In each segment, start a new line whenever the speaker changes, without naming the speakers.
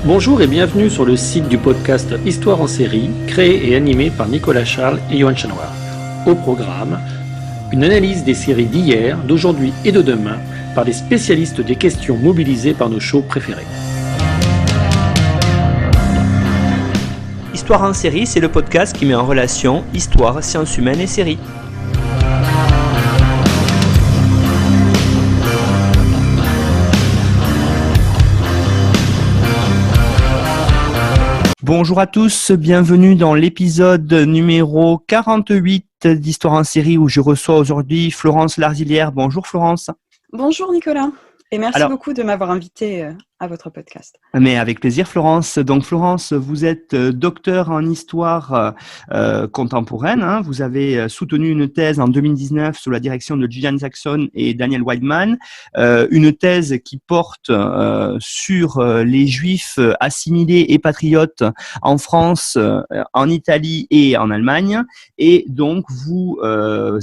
Bonjour et bienvenue sur le site du podcast Histoire en série, créé et animé par Nicolas Charles et Johan Chanoir. Au programme, une analyse des séries d'hier, d'aujourd'hui et de demain par des spécialistes des questions mobilisées par nos shows préférés.
Histoire en série, c'est le podcast qui met en relation histoire, sciences humaines et séries. Bonjour à tous, bienvenue dans l'épisode numéro 48 d'Histoire en série où je reçois aujourd'hui Florence Larzilière. Bonjour Florence.
Bonjour Nicolas, et merci beaucoup de m'avoir invité à votre podcast.
Mais avec plaisir Florence. Donc Florence, vous êtes docteur en histoire contemporaine. Hein. Vous avez soutenu une thèse en 2019 sous la direction de Gillian Jackson et Daniel Weidman. Une thèse qui porte sur les juifs assimilés et patriotes en France, en Italie et en Allemagne. Et donc vous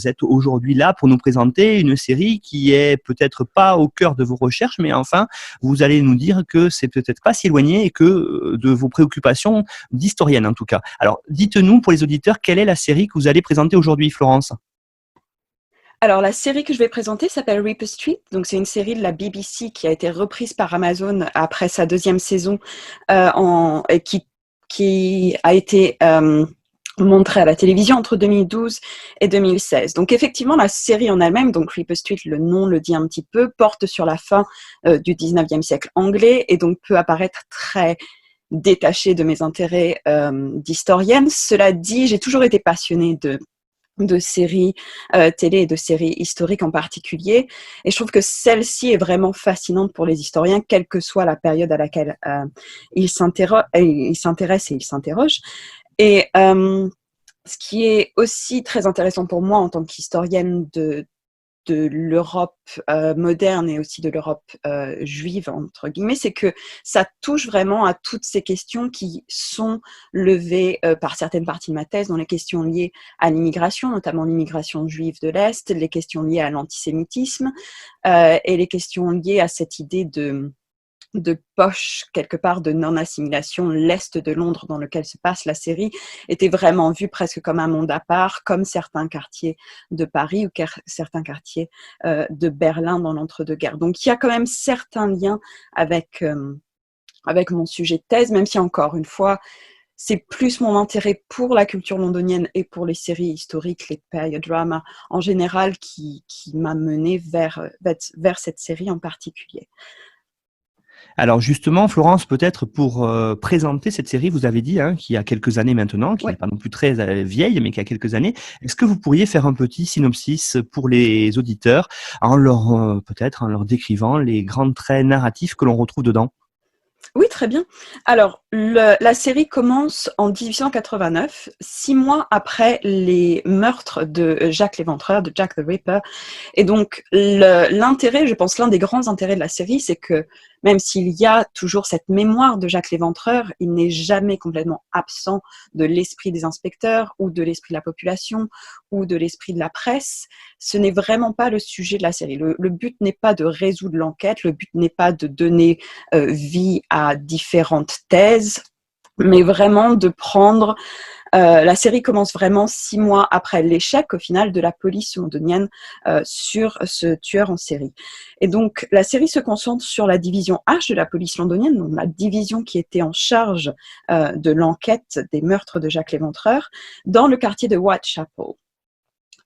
êtes aujourd'hui là pour nous présenter une série qui est peut-être pas au cœur de vos recherches, mais enfin vous allez nous dire que c'est peut-être pas si éloigné et que de vos préoccupations d'historienne en tout cas. Alors, dites-nous pour les auditeurs, quelle est la série que vous allez présenter aujourd'hui, Florence ?
Alors, la série que je vais présenter s'appelle Reaper Street. Donc, c'est une série de la BBC qui a été reprise par Amazon après sa deuxième saison et qui a été montrée à la télévision entre 2012 et 2016. Donc effectivement, la série en elle-même, donc Reaper Street, le nom le dit un petit peu, porte sur la fin du 19e siècle anglais et donc peut apparaître très détachée de mes intérêts d'historienne. Cela dit, j'ai toujours été passionnée de séries télé et de séries historiques en particulier. Et je trouve que celle-ci est vraiment fascinante pour les historiens, quelle que soit la période à laquelle ils s'intéressent et ils s'interrogent. Et ce qui est aussi très intéressant pour moi en tant qu'historienne de l'Europe moderne et aussi de l'Europe juive, entre guillemets, c'est que ça touche vraiment à toutes ces questions qui sont levées par certaines parties de ma thèse, dans les questions liées à l'immigration, notamment l'immigration juive de l'Est, les questions liées à l'antisémitisme et les questions liées à cette idée de poche, quelque part, de non-assimilation. L'Est de Londres, dans lequel se passe la série, était vraiment vu presque comme un monde à part, comme certains quartiers de Paris ou certains quartiers de Berlin dans l'entre-deux-guerres. Donc, il y a quand même certains liens avec mon sujet de thèse, même si, encore une fois, c'est plus mon intérêt pour la culture londonienne et pour les séries historiques, les period dramas en général, qui m'a menée vers cette série en particulier.
Alors justement, Florence, peut-être pour présenter cette série, vous avez dit qu'il y a quelques années maintenant, qui n'est pas non plus très vieille, mais qui a quelques années. Est-ce que vous pourriez faire un petit synopsis pour les auditeurs en leur décrivant les grands traits narratifs que l'on retrouve dedans ?
Oui, très bien. Alors, la série commence en 1889, 6 mois après les meurtres de Jack l'Éventreur, de Jack the Ripper. Et donc, l'intérêt, je pense, l'un des grands intérêts de la série, c'est que même s'il y a toujours cette mémoire de Jack l'Éventreur, il n'est jamais complètement absent de l'esprit des inspecteurs ou de l'esprit de la population ou de l'esprit de la presse. Ce n'est vraiment pas le sujet de la série. Le but n'est pas de résoudre l'enquête, le but n'est pas de donner vie à différentes thèses, mais vraiment de prendre... la série commence vraiment 6 mois après l'échec, au final, de la police londonienne sur ce tueur en série. Et donc, la série se concentre sur la division H de la police londonienne, donc la division qui était en charge de l'enquête des meurtres de Jack l'Éventreur, dans le quartier de Whitechapel.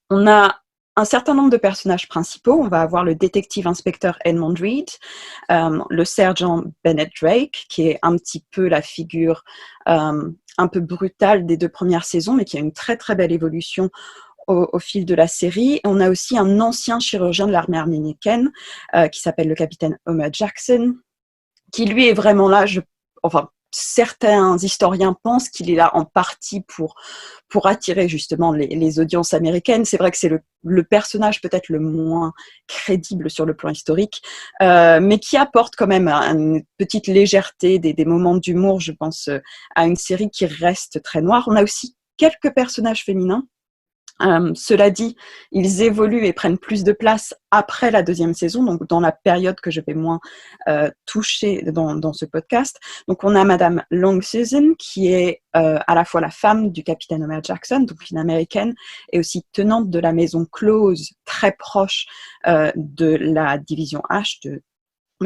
On a un certain nombre de personnages principaux. On va avoir le détective-inspecteur Edmund Reed, le sergent Bennett Drake, qui est un petit peu la figure un peu brutale des 2 premières saisons, mais qui a une très très belle évolution au fil de la série. Et on a aussi un ancien chirurgien de l'armée américaine qui s'appelle le capitaine Homer Jackson, qui lui est vraiment là, certains historiens pensent qu'il est là en partie pour attirer justement les audiences américaines. C'est vrai que c'est le personnage peut-être le moins crédible sur le plan historique, mais qui apporte quand même une petite légèreté, des moments d'humour, je pense, à une série qui reste très noire. On a aussi quelques personnages féminins, Cela dit, ils évoluent et prennent plus de place après la deuxième saison, donc dans la période que je vais moins toucher dans ce podcast. Donc on a Madame Long Susan, qui est à la fois la femme du capitaine Homer Jackson, donc une américaine, et aussi tenante de la maison Close, très proche de la division H de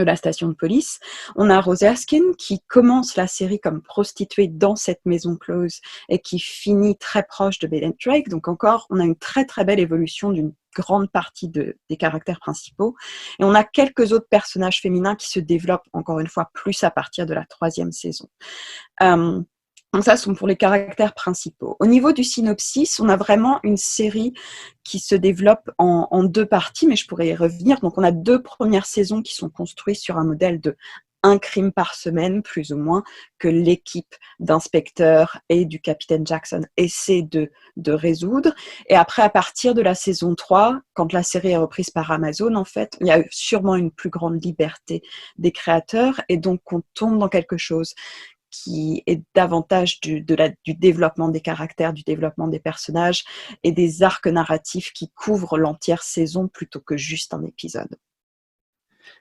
la station de police. On a Rose Erskine qui commence la série comme prostituée dans cette maison Close et qui finit très proche de Belen Drake. Donc encore, on a une très très belle évolution d'une grande partie des caractères principaux. Et on a quelques autres personnages féminins qui se développent encore une fois plus à partir de la troisième saison. Donc ça, ce sont pour les caractères principaux. Au niveau du synopsis, on a vraiment une série qui se développe en deux parties, mais je pourrais y revenir. Donc on a 2 premières saisons qui sont construites sur un modèle de un crime par semaine, plus ou moins, que l'équipe d'inspecteurs et du capitaine Jackson essaie de résoudre. Et après, à partir de la saison 3, quand la série est reprise par Amazon, en fait, il y a sûrement une plus grande liberté des créateurs, et donc on tombe dans quelque chose qui est davantage du développement des caractères, du développement des personnages et des arcs narratifs qui couvrent l'entière saison plutôt que juste un épisode.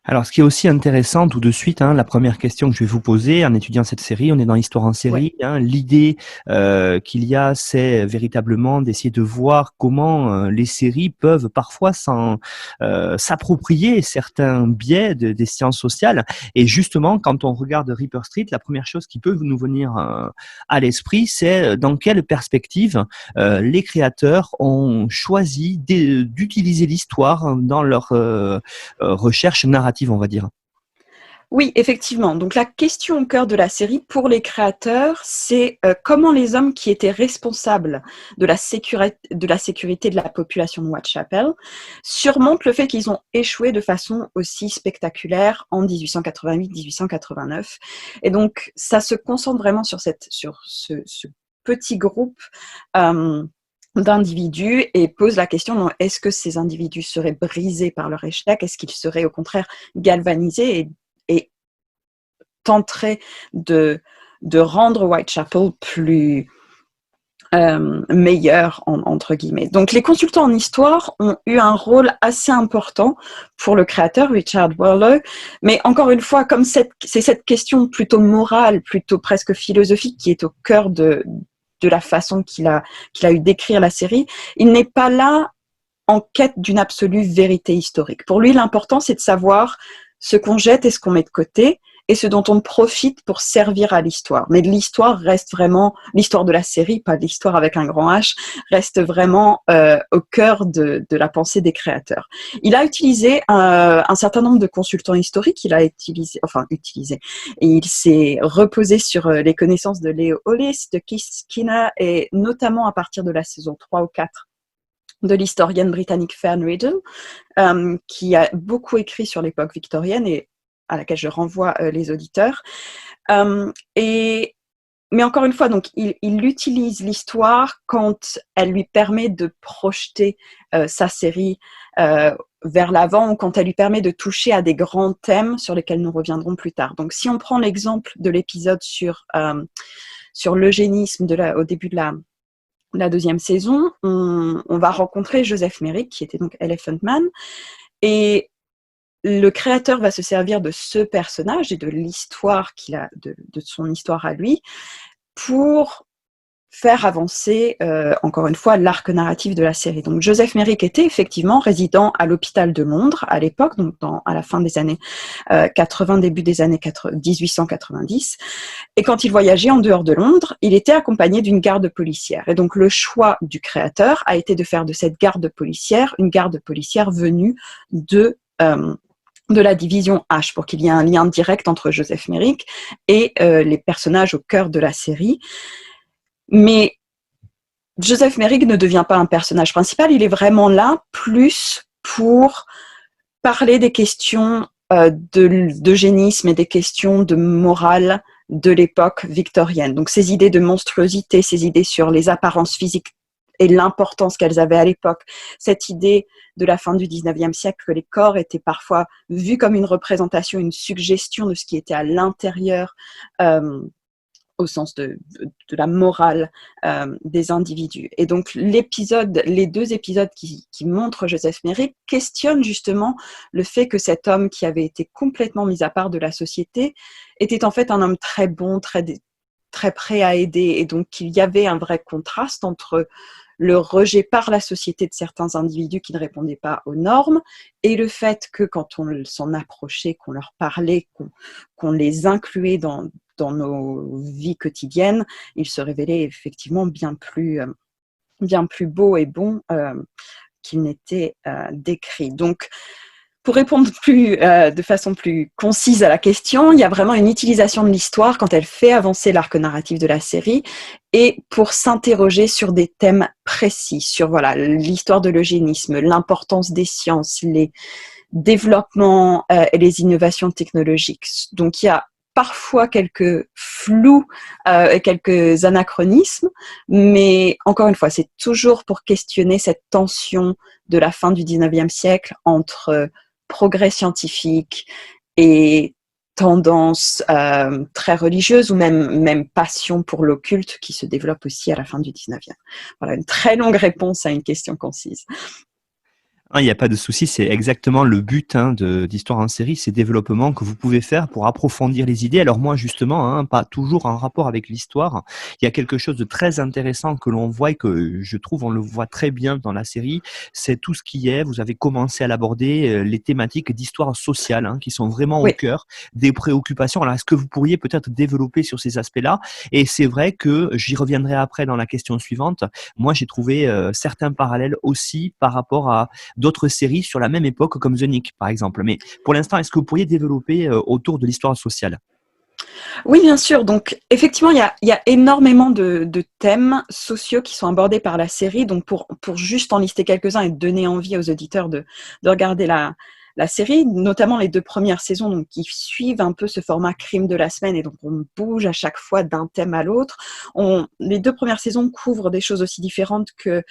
Alors, ce qui est aussi intéressant tout de suite, la première question que je vais vous poser en étudiant cette série, on est dans l'histoire en série.
Ouais.
L'idée qu'il y a, c'est véritablement d'essayer de voir comment les séries peuvent parfois s'approprier certains biais des sciences sociales. Et justement, quand on regarde Reaper Street, la première chose qui peut nous venir à l'esprit, c'est dans quelle perspective les créateurs ont choisi d'utiliser l'histoire dans leur recherche narrative, on va dire.
Oui, effectivement. Donc la question au cœur de la série pour les créateurs, c'est comment les hommes qui étaient responsables de la sécurité de la population de Whitechapel surmontent le fait qu'ils ont échoué de façon aussi spectaculaire en 1888-1889. Et donc ça se concentre vraiment sur ce petit groupe d'individus et pose la question, est-ce que ces individus seraient brisés par leur échec? Est-ce qu'ils seraient au contraire galvanisés et tenteraient de rendre Whitechapel plus meilleur, entre guillemets. Donc les consultants en histoire ont eu un rôle assez important pour le créateur, Richard Weller, mais encore une fois, comme c'est cette question plutôt morale, plutôt presque philosophique qui est au cœur de la façon qu'il a eu d'écrire la série, il n'est pas là en quête d'une absolue vérité historique. Pour lui, l'important, c'est de savoir ce qu'on jette et ce qu'on met de côté, et ce dont on profite pour servir à l'histoire. Mais l'histoire reste vraiment, l'histoire de la série, pas l'histoire avec un grand H, reste vraiment au cœur de la pensée des créateurs. Il a utilisé un certain nombre de consultants historiques, et il s'est reposé sur les connaissances de Leo Hollis, de Keith Skinner, et notamment à partir de la saison 3 ou 4 de l'historienne britannique Fern Riddle, qui a beaucoup écrit sur l'époque victorienne et à laquelle je renvoie les auditeurs. Mais encore une fois, donc, il utilise l'histoire quand elle lui permet de projeter sa série vers l'avant ou quand elle lui permet de toucher à des grands thèmes sur lesquels nous reviendrons plus tard. Donc, si on prend l'exemple de l'épisode sur l'eugénisme au début de la deuxième saison, on va rencontrer Joseph Merrick, qui était donc Elephant Man, et le créateur va se servir de ce personnage et de l'histoire de son histoire à lui, pour faire avancer, encore une fois, l'arc narratif de la série. Donc, Joseph Merrick était effectivement résident à l'hôpital de Londres à l'époque, donc à la fin des années 80, début des années 1890. Et quand il voyageait en dehors de Londres, il était accompagné d'une garde policière. Et donc, le choix du créateur a été de faire de cette garde policière une garde policière venue de la division H, pour qu'il y ait un lien direct entre Joseph Merrick et les personnages au cœur de la série. Mais Joseph Merrick ne devient pas un personnage principal, il est vraiment là plus pour parler des questions d'eugénisme et des questions de morale de l'époque victorienne. Donc ces idées de monstruosité, ces idées sur les apparences physiques et l'importance qu'elles avaient à l'époque, cette idée de la fin du 19e siècle que les corps étaient parfois vus comme une représentation, une suggestion de ce qui était à l'intérieur au sens de la morale des individus. Et donc les 2 épisodes qui montrent Joseph Merrick questionnent justement le fait que cet homme qui avait été complètement mis à part de la société était en fait un homme très bon, très prêt à aider, et donc qu'il y avait un vrai contraste entre le rejet par la société de certains individus qui ne répondaient pas aux normes, et le fait que quand on s'en approchait, qu'on leur parlait, qu'on les incluait dans nos vies quotidiennes, ils se révélaient effectivement bien plus beaux et bons qu'ils n'étaient décrits. Donc, pour répondre de façon plus concise à la question, il y a vraiment une utilisation de l'histoire quand elle fait avancer l'arc narratif de la série et pour s'interroger sur des thèmes précis, sur voilà, l'histoire de l'eugénisme, l'importance des sciences, les développements et les innovations technologiques. Donc il y a parfois quelques flous et quelques anachronismes, mais encore une fois, c'est toujours pour questionner cette tension de la fin du 19e siècle entre progrès scientifique et tendance très religieuse ou même passion pour l'occulte qui se développe aussi à la fin du 19e. Voilà, une très longue réponse à une question concise.
Il n'y a pas de souci, c'est exactement le but d'Histoire en série, ces développements que vous pouvez faire pour approfondir les idées. Alors moi, justement, pas toujours en rapport avec l'histoire, il y a quelque chose de très intéressant que l'on voit et que je trouve on le voit très bien dans la série, c'est tout ce qui est, vous avez commencé à l'aborder, les thématiques d'histoire sociale qui sont vraiment au cœur des préoccupations. Alors est-ce que vous pourriez peut-être développer sur ces aspects-là? Et c'est vrai que j'y reviendrai après dans la question suivante. Moi, j'ai trouvé certains parallèles aussi par rapport à d'autres séries sur la même époque comme The Nick, par exemple. Mais pour l'instant, est-ce que vous pourriez développer autour de l'histoire sociale?
Oui, bien sûr. Donc, effectivement, il y a énormément de thèmes sociaux qui sont abordés par la série. Donc, pour juste en lister quelques-uns et donner envie aux auditeurs de regarder la série, notamment les 2 premières saisons, donc, qui suivent un peu ce format crime de la semaine, et donc on bouge à chaque fois d'un thème à l'autre. Les 2 premières saisons couvrent des choses aussi différentes que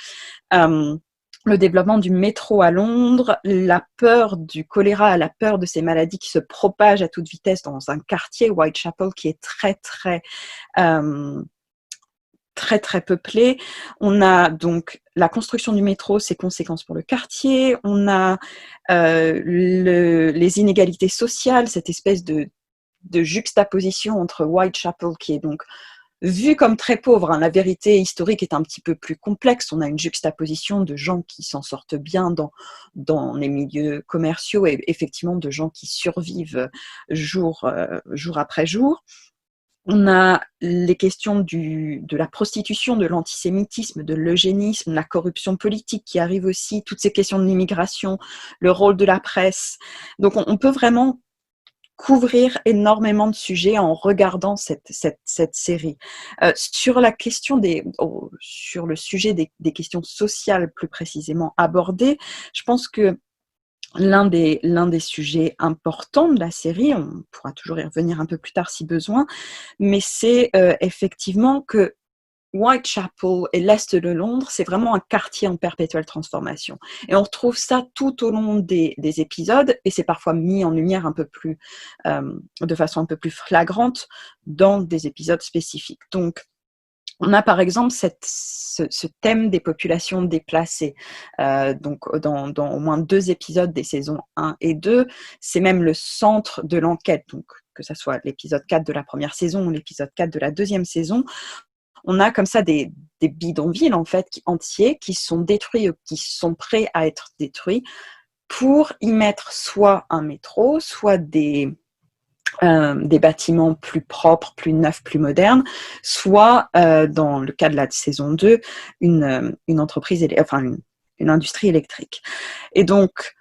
le développement du métro à Londres, la peur du choléra, la peur de ces maladies qui se propagent à toute vitesse dans un quartier, Whitechapel, qui est très, très, très, très peuplé. On a donc la construction du métro, ses conséquences pour le quartier. On a les inégalités sociales, cette espèce de juxtaposition entre Whitechapel, qui est donc vu comme très pauvre, la vérité historique est un petit peu plus complexe. On a une juxtaposition de gens qui s'en sortent bien dans les milieux commerciaux et effectivement de gens qui survivent jour après jour. On a les questions de la prostitution, de l'antisémitisme, de l'eugénisme, la corruption politique qui arrive aussi, toutes ces questions de l'immigration, le rôle de la presse. Donc on peut vraiment couvrir énormément de sujets en regardant cette série. Sur le sujet des questions sociales plus précisément abordées, je pense que l'un des sujets importants de la série, on pourra toujours y revenir un peu plus tard si besoin, mais c'est effectivement que Whitechapel et l'Est de Londres, c'est vraiment un quartier en perpétuelle transformation. Et on retrouve ça tout au long des épisodes, et c'est parfois mis en lumière de façon un peu plus flagrante dans des épisodes spécifiques. Donc, on a par exemple ce thème des populations déplacées. Donc, dans au moins 2 épisodes des saisons 1 et 2, c'est même le centre de l'enquête. Donc, que ce soit l'épisode 4 de la première saison ou l'épisode 4 de la deuxième saison, on a comme ça des bidonvilles en fait entiers qui sont détruits ou qui sont prêts à être détruits pour y mettre soit un métro, soit des bâtiments plus propres, plus neufs, plus modernes, soit dans le cas de la saison 2, une entreprise, une industrie électrique. Et donc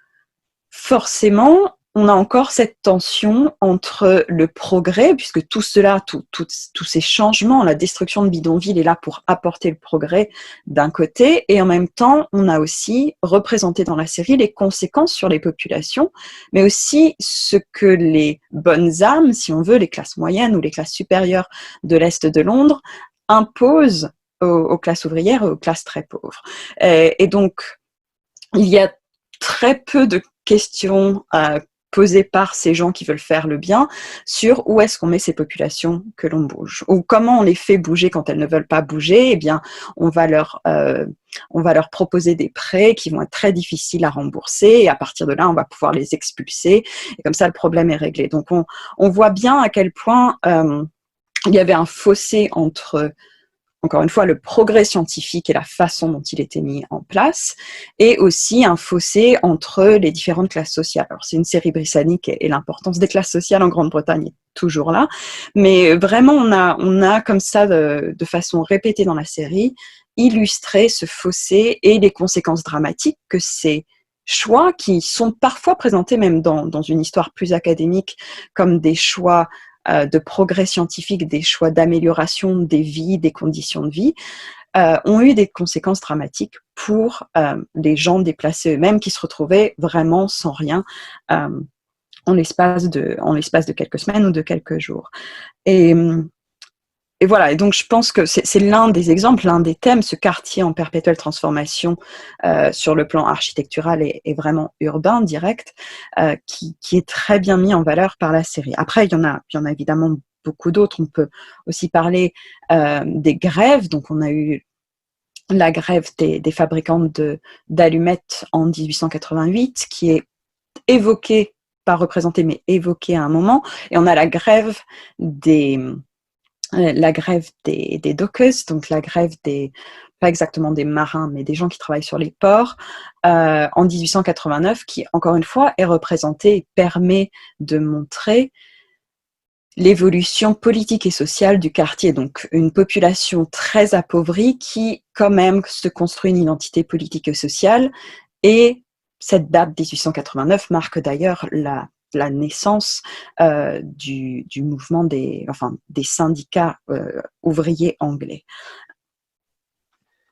forcément, on a encore cette tension entre le progrès, puisque tout cela, tous ces changements, la destruction de bidonvilles est là pour apporter le progrès d'un côté, et en même temps, on a aussi représenté dans la série les conséquences sur les populations, mais aussi ce que les bonnes âmes, si on veut, les classes moyennes ou les classes supérieures de l'Est de Londres, imposent aux classes ouvrières et aux classes très pauvres. Et donc, il y a très peu de questions posée par ces gens qui veulent faire le bien sur où est-ce qu'on met ces populations que l'on bouge ou comment on les fait bouger quand elles ne veulent pas bouger. Eh bien, on va leur proposer des prêts qui vont être très difficiles à rembourser et à partir de là, on va pouvoir les expulser et comme ça, le problème est réglé. Donc, on voit bien à quel point il y avait un fossé entre encore une fois, le progrès scientifique et la façon dont il était mis en place, et aussi un fossé entre les différentes classes sociales. Alors, c'est une série britannique et l'importance des classes sociales en Grande-Bretagne est toujours là, mais vraiment, on a comme ça, de façon répétée dans la série, illustré ce fossé et les conséquences dramatiques que ces choix, qui sont parfois présentés même dans une histoire plus académique comme des choix de progrès scientifique, des choix d'amélioration des vies, des conditions de vie, ont eu des conséquences dramatiques pour les gens déplacés eux-mêmes qui se retrouvaient vraiment sans rien en l'espace de quelques semaines ou de quelques jours. Et voilà, et donc je pense que c'est l'un des exemples, l'un des thèmes, ce quartier en perpétuelle transformation sur le plan architectural et vraiment urbain, direct, qui est très bien mis en valeur par la série. Après, il y en a évidemment beaucoup d'autres. On peut aussi parler des grèves. Donc, on a eu la grève des fabricants d'allumettes en 1888, qui est évoquée, pas représentée, mais évoquée à un moment. Et on a la grève des dockers, donc la grève pas exactement des marins, mais des gens qui travaillent sur les ports, en 1889, qui, encore une fois, est représentée et permet de montrer l'évolution politique et sociale du quartier. Donc, une population très appauvrie qui, quand même, se construit une identité politique et sociale. Et cette date 1889 marque d'ailleurs la naissance du mouvement des syndicats ouvriers anglais.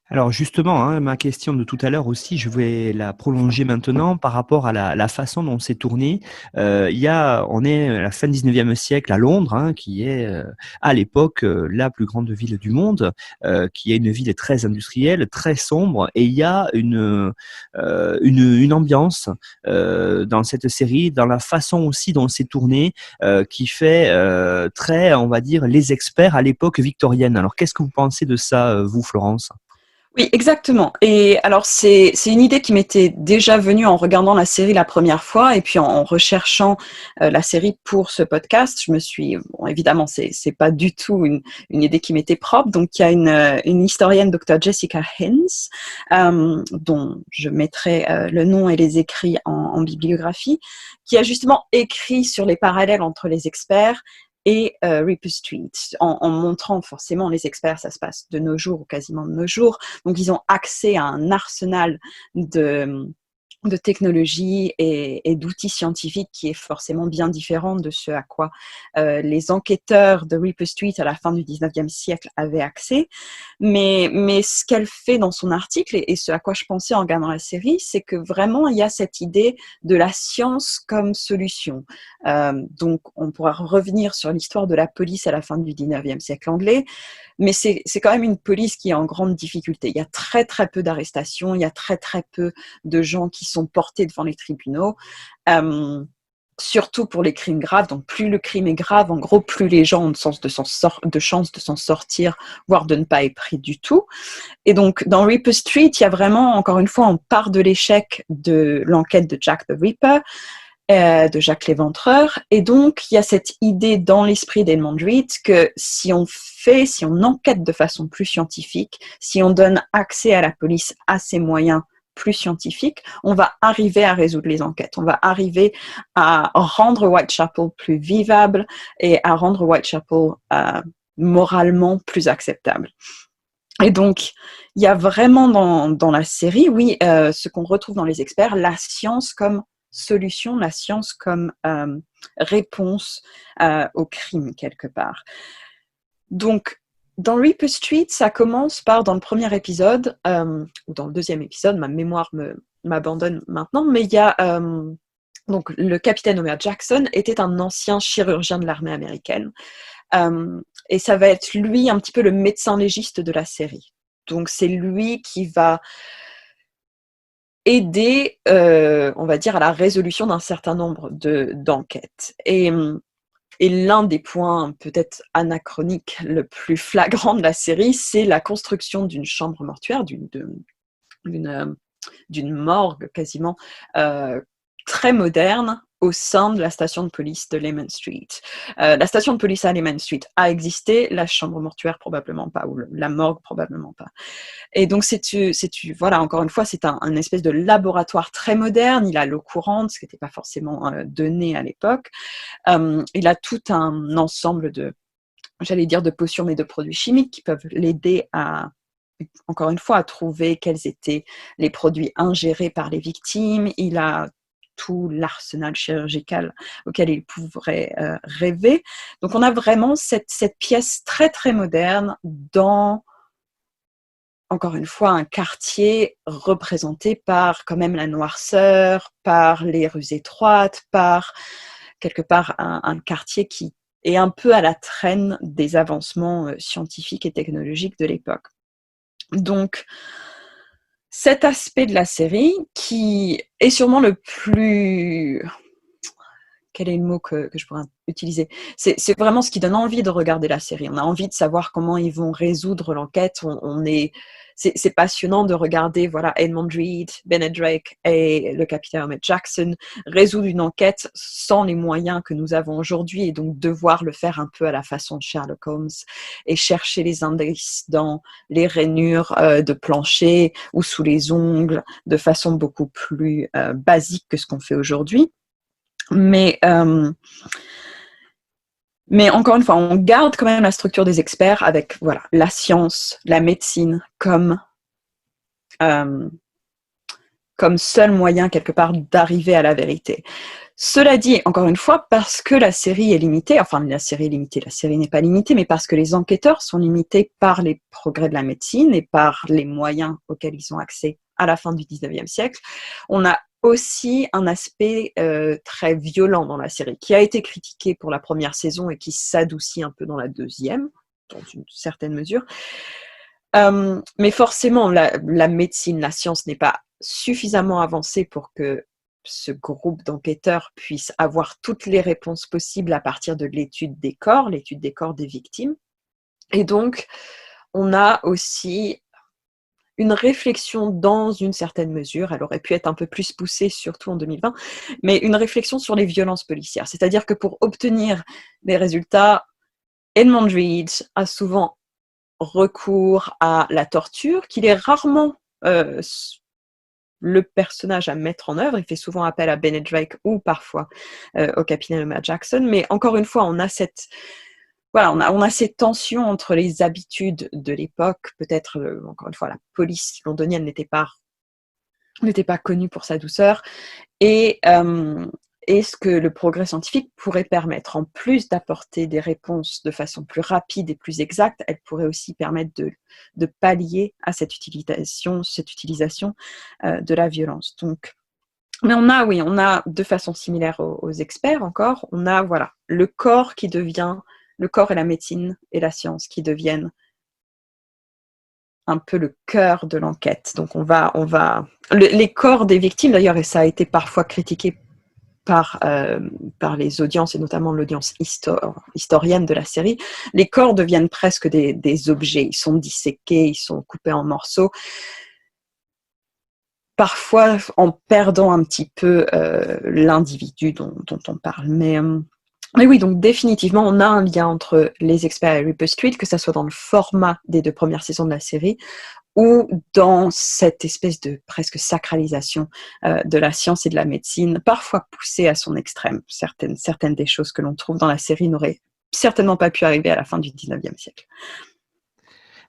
Alors justement, hein, ma question de tout à l'heure aussi, je vais la prolonger maintenant par rapport à la façon dont c'est tourné. On est à la fin du 19e siècle à Londres, hein, qui est à l'époque la plus grande ville du monde, qui est une ville très industrielle, très sombre, et il y a une ambiance dans cette série, dans la façon aussi dont c'est tourné, qui fait très, on va dire, les experts à l'époque victorienne. Alors qu'est-ce que vous pensez de ça, vous, Florence ?
Oui, exactement. Et alors, c'est une idée qui m'était déjà venue en regardant la série la première fois et puis en recherchant la série pour ce podcast. Je me suis, bon, évidemment, c'est pas du tout une idée qui m'était propre. Donc, il y a une historienne, Dr. Jessica Hinz, dont je mettrai le nom et les écrits en bibliographie, qui a justement écrit sur les parallèles entre les experts et Reaper Street, en montrant forcément les experts, ça se passe de nos jours ou quasiment de nos jours. Donc, ils ont accès à un arsenal de technologies et d'outils scientifiques qui est forcément bien différent de ce à quoi les enquêteurs de Reaper Street à la fin du 19e siècle avaient accès. Mais ce qu'elle fait dans son article, et ce à quoi je pensais en regardant la série, c'est que vraiment, il y a cette idée de la science comme solution. Donc, on pourra revenir sur l'histoire de la police à la fin du 19e siècle anglais, mais c'est quand même une police qui est en grande difficulté. Il y a très, très peu d'arrestations, il y a très, très peu de gens qui sont portés devant les tribunaux, surtout pour les crimes graves. Donc, plus le crime est grave, en gros, plus les gens ont de chances de s'en sortir, voire de ne pas être pris du tout. Et donc, dans Reaper Street, il y a vraiment, encore une fois, on part de l'échec de l'enquête de Jack the Ripper, de Jack l'Éventreur. Et donc, il y a cette idée dans l'esprit d'Edmond Reed que si on enquête de façon plus scientifique, si on donne accès à la police à ses moyens plus scientifiques, on va arriver à résoudre les enquêtes. On va arriver à rendre Whitechapel plus vivable et à rendre Whitechapel moralement plus acceptable. Et donc, il y a vraiment dans la série, oui, ce qu'on retrouve dans les experts, la science comme solution, la science comme réponse au crime, quelque part. Donc, dans Reaper Street, ça commence par, dans le premier épisode, ou dans le deuxième épisode, ma mémoire m'abandonne maintenant, mais il y a... donc, le capitaine Homer Jackson était un ancien chirurgien de l'armée américaine. Et ça va être lui un petit peu le médecin légiste de la série. Donc, c'est lui qui va aider, on va dire, à la résolution d'un certain nombre d'enquêtes. Et l'un des points peut-être anachroniques le plus flagrant de la série, c'est la construction d'une chambre mortuaire, d'une morgue quasiment très moderne au sein de la station de police de Lehman Street. La station de police à Lehman Street a existé, la chambre mortuaire probablement pas, ou la morgue probablement pas. Et donc voilà, encore une fois, c'est un espèce de laboratoire très moderne. Il a l'eau courante, ce qui n'était pas forcément donné à l'époque. Il a tout un ensemble de potions, mais de produits chimiques qui peuvent l'aider encore une fois, à trouver quels étaient les produits ingérés par les victimes. Il a tout l'arsenal chirurgical auquel il pourrait rêver. Donc on a vraiment cette pièce très très moderne dans, encore une fois, un quartier représenté par quand même la noirceur, par les rues étroites, par quelque part un quartier qui est un peu à la traîne des avancements scientifiques et technologiques de l'époque. Donc, cet aspect de la série, qui est sûrement le plus... Quel est le mot que je pourrais utiliser ? C'est vraiment ce qui donne envie de regarder la série. On a envie de savoir comment ils vont résoudre l'enquête. C'est passionnant de regarder, voilà, Edmund Reed, Bennett Drake et le capitaine Ahmed Jackson résoudre une enquête sans les moyens que nous avons aujourd'hui, et donc devoir le faire un peu à la façon de Sherlock Holmes et chercher les indices dans les rainures de plancher ou sous les ongles de façon beaucoup plus basique que ce qu'on fait aujourd'hui. Mais encore une fois, on garde quand même la structure des experts avec, voilà, la science, la médecine comme seul moyen quelque part d'arriver à la vérité. Cela dit, encore une fois, parce que la série est limitée, enfin la série n'est pas limitée, mais parce que les enquêteurs sont limités par les progrès de la médecine et par les moyens auxquels ils ont accès à la fin du 19e siècle, on a aussi un aspect très violent dans la série, qui a été critiqué pour la première saison et qui s'adoucit un peu dans la deuxième, dans une certaine mesure. Mais forcément, la médecine, la science n'est pas suffisamment avancée pour que ce groupe d'enquêteurs puisse avoir toutes les réponses possibles à partir de l'étude des corps des victimes. Et donc, on a aussi une réflexion dans une certaine mesure, elle aurait pu être un peu plus poussée, surtout en 2020, mais une réflexion sur les violences policières. C'est-à-dire que pour obtenir des résultats, Edmund Reed a souvent recours à la torture, qu'il est rarement le personnage à mettre en œuvre. Il fait souvent appel à Bennett Drake ou parfois au capitaine Ahmed Jackson, mais encore une fois, on a cette tension entre les habitudes de l'époque. Peut-être, encore une fois, la police londonienne n'était pas connue pour sa douceur, et ce que le progrès scientifique pourrait permettre. En plus d'apporter des réponses de façon plus rapide et plus exacte, elle pourrait aussi permettre de pallier à cette utilisation de la violence. Donc, mais on a de façon similaire aux experts encore, on a, voilà, le corps et la médecine et la science qui deviennent un peu le cœur de l'enquête. Donc les corps des victimes, d'ailleurs, et ça a été parfois critiqué par les audiences, et notamment l'audience historienne de la série, les corps deviennent presque des objets. Ils sont disséqués, ils sont coupés en morceaux, parfois en perdant un petit peu l'individu dont on parle. Mais oui, donc définitivement, on a un lien entre les experts et Ripper Street, que ça soit dans le format des 2 premières saisons de la série, ou dans cette espèce de presque sacralisation de la science et de la médecine, parfois poussée à son extrême. Certaines des choses que l'on trouve dans la série n'auraient certainement pas pu arriver à la fin du 19e siècle.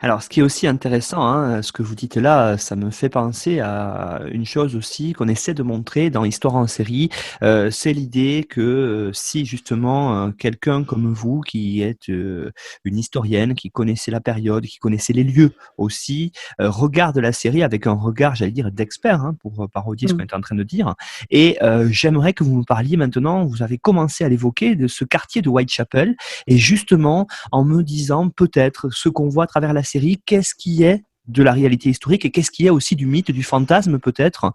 Alors, ce qui est aussi intéressant, hein, ce que vous dites là, ça me fait penser à une chose aussi qu'on essaie de montrer dans Histoire en série, c'est l'idée que si justement quelqu'un comme vous, qui êtes une historienne, qui connaissait la période, qui connaissait les lieux aussi, regarde la série avec un regard, j'allais dire, d'expert, hein, pour parodier ce qu'on est en train de dire. Et j'aimerais que vous me parliez maintenant, vous avez commencé à l'évoquer, de ce quartier de Whitechapel, et justement en me disant peut-être ce qu'on voit à travers la série, qu'est-ce qui est de la réalité historique et qu'est-ce qu'il y a aussi du mythe, du fantasme peut-être,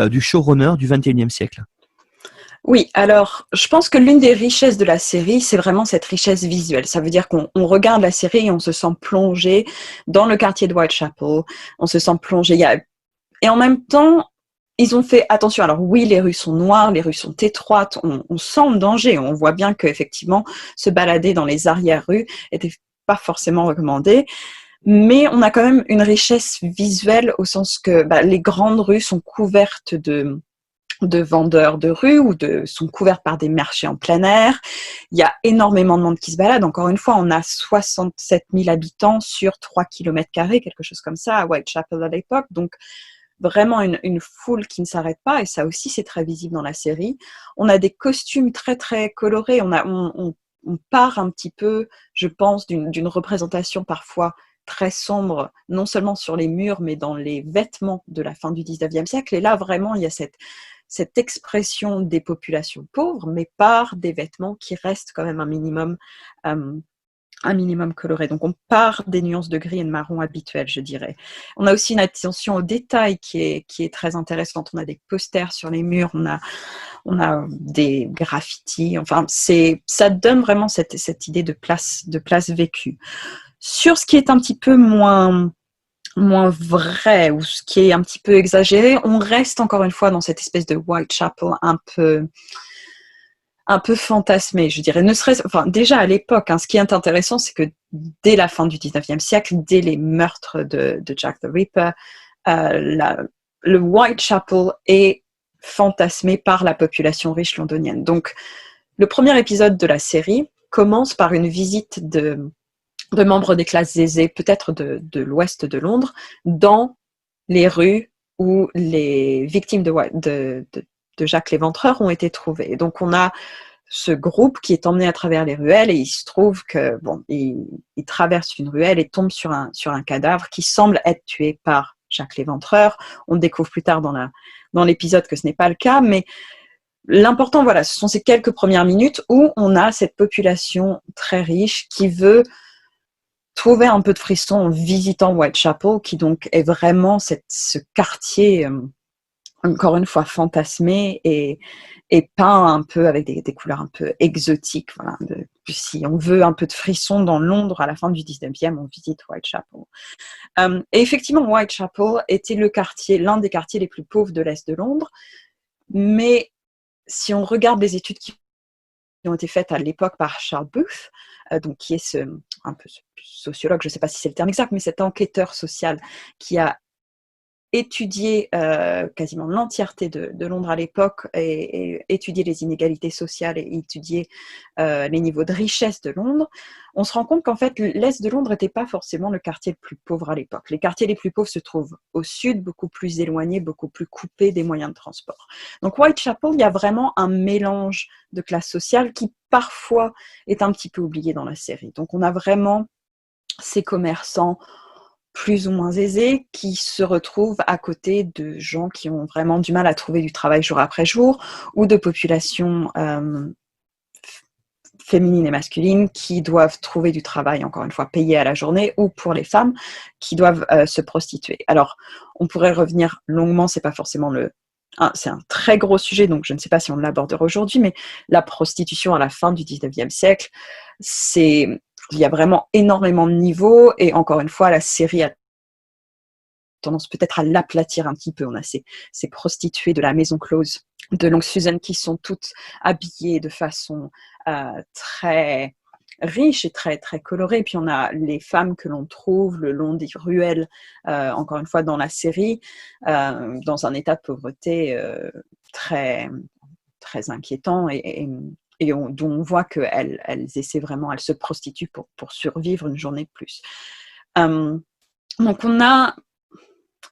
du showrunner du XXIe siècle?
Oui, alors je pense que l'une des richesses de la série, c'est vraiment cette richesse visuelle. Ça veut dire qu'on regarde la série et on se sent plongé dans le quartier de Whitechapel, on se sent plongé. Et en même temps, ils ont fait attention. Alors oui, les rues sont noires, les rues sont étroites, on sent le danger. On voit bien qu'effectivement, se balader dans les arrière-rues n'était pas forcément recommandé. Mais on a quand même une richesse visuelle au sens que les grandes rues sont couvertes de vendeurs de rue sont couvertes par des marchés en plein air. Il y a énormément de monde qui se balade. Encore une fois, on a 67 000 habitants sur 3 km², quelque chose comme ça, à Whitechapel à l'époque. Donc, vraiment une foule qui ne s'arrête pas. Et ça aussi, c'est très visible dans la série. On a des costumes très, très colorés. On part un petit peu, je pense, d'une représentation parfois très sombre, non seulement sur les murs, mais dans les vêtements de la fin du 19e siècle. Et là, vraiment, il y a cette expression des populations pauvres, mais par des vêtements qui restent quand même un minimum coloré. Donc, on part des nuances de gris et de marron habituelles, je dirais. On a aussi une attention aux détails qui est très intéressante. On a des posters sur les murs, on a des graffitis. Enfin, ça donne vraiment cette idée de place vécue. Sur ce qui est un petit peu moins vrai ou ce qui est un petit peu exagéré, on reste encore une fois dans cette espèce de Whitechapel un peu fantasmé, je dirais. Déjà à l'époque, ce qui est intéressant, c'est que dès la fin du 19e siècle, dès les meurtres de Jack the Ripper, le Whitechapel est fantasmé par la population riche londonienne. Donc, le premier épisode de la série commence par une visite de membres des classes aisées, peut-être de l'ouest de Londres, dans les rues où les victimes de Jacques l'Éventreur ont été trouvées. Et donc on a ce groupe qui est emmené à travers les ruelles et il se trouve que il traverse une ruelle et tombe sur un cadavre qui semble être tué par Jacques l'Éventreur. On découvre plus tard dans l'épisode que ce n'est pas le cas, mais l'important, ce sont ces quelques premières minutes où on a cette population très riche qui veut trouver un peu de frisson en visitant Whitechapel, qui donc est vraiment ce quartier, encore une fois, fantasmé et peint un peu avec des couleurs un peu exotiques. Voilà. Si on veut un peu de frisson dans Londres à la fin du 19e, on visite Whitechapel. Et effectivement, Whitechapel était l'un des quartiers les plus pauvres de l'Est de Londres, mais si on regarde les études qui ont été faites à l'époque par Charles Booth, donc qui est un peu sociologue, je ne sais pas si c'est le terme exact, mais cet enquêteur social qui a étudié quasiment l'entièreté de Londres à l'époque et étudié les inégalités sociales et étudié les niveaux de richesse de Londres, on se rend compte qu'en fait, l'Est de Londres n'était pas forcément le quartier le plus pauvre à l'époque. Les quartiers les plus pauvres se trouvent au sud, beaucoup plus éloignés, beaucoup plus coupés des moyens de transport. Donc Whitechapel, il y a vraiment un mélange de classes sociales qui parfois est un petit peu oublié dans la série. Donc on a vraiment ces commerçants plus ou moins aisés qui se retrouvent à côté de gens qui ont vraiment du mal à trouver du travail jour après jour ou de populations féminines et masculines qui doivent trouver du travail, encore une fois, payé à la journée, ou pour les femmes qui doivent se prostituer. Alors, on pourrait revenir longuement, c'est pas forcément c'est un très gros sujet, donc je ne sais pas si on l'abordera aujourd'hui, mais la prostitution à la fin du 19e siècle, il y a vraiment énormément de niveaux, et encore une fois, la série a tendance peut-être à l'aplatir un petit peu. On a ces prostituées de la maison close de Long Susan qui sont toutes habillées de façon très riche et très, très colorée. Et puis on a les femmes que l'on trouve le long des ruelles, encore une fois dans la série, dans un état de pauvreté très, très inquiétant dont on voit qu'elles essaient vraiment, elles se prostituent pour survivre une journée de plus. Donc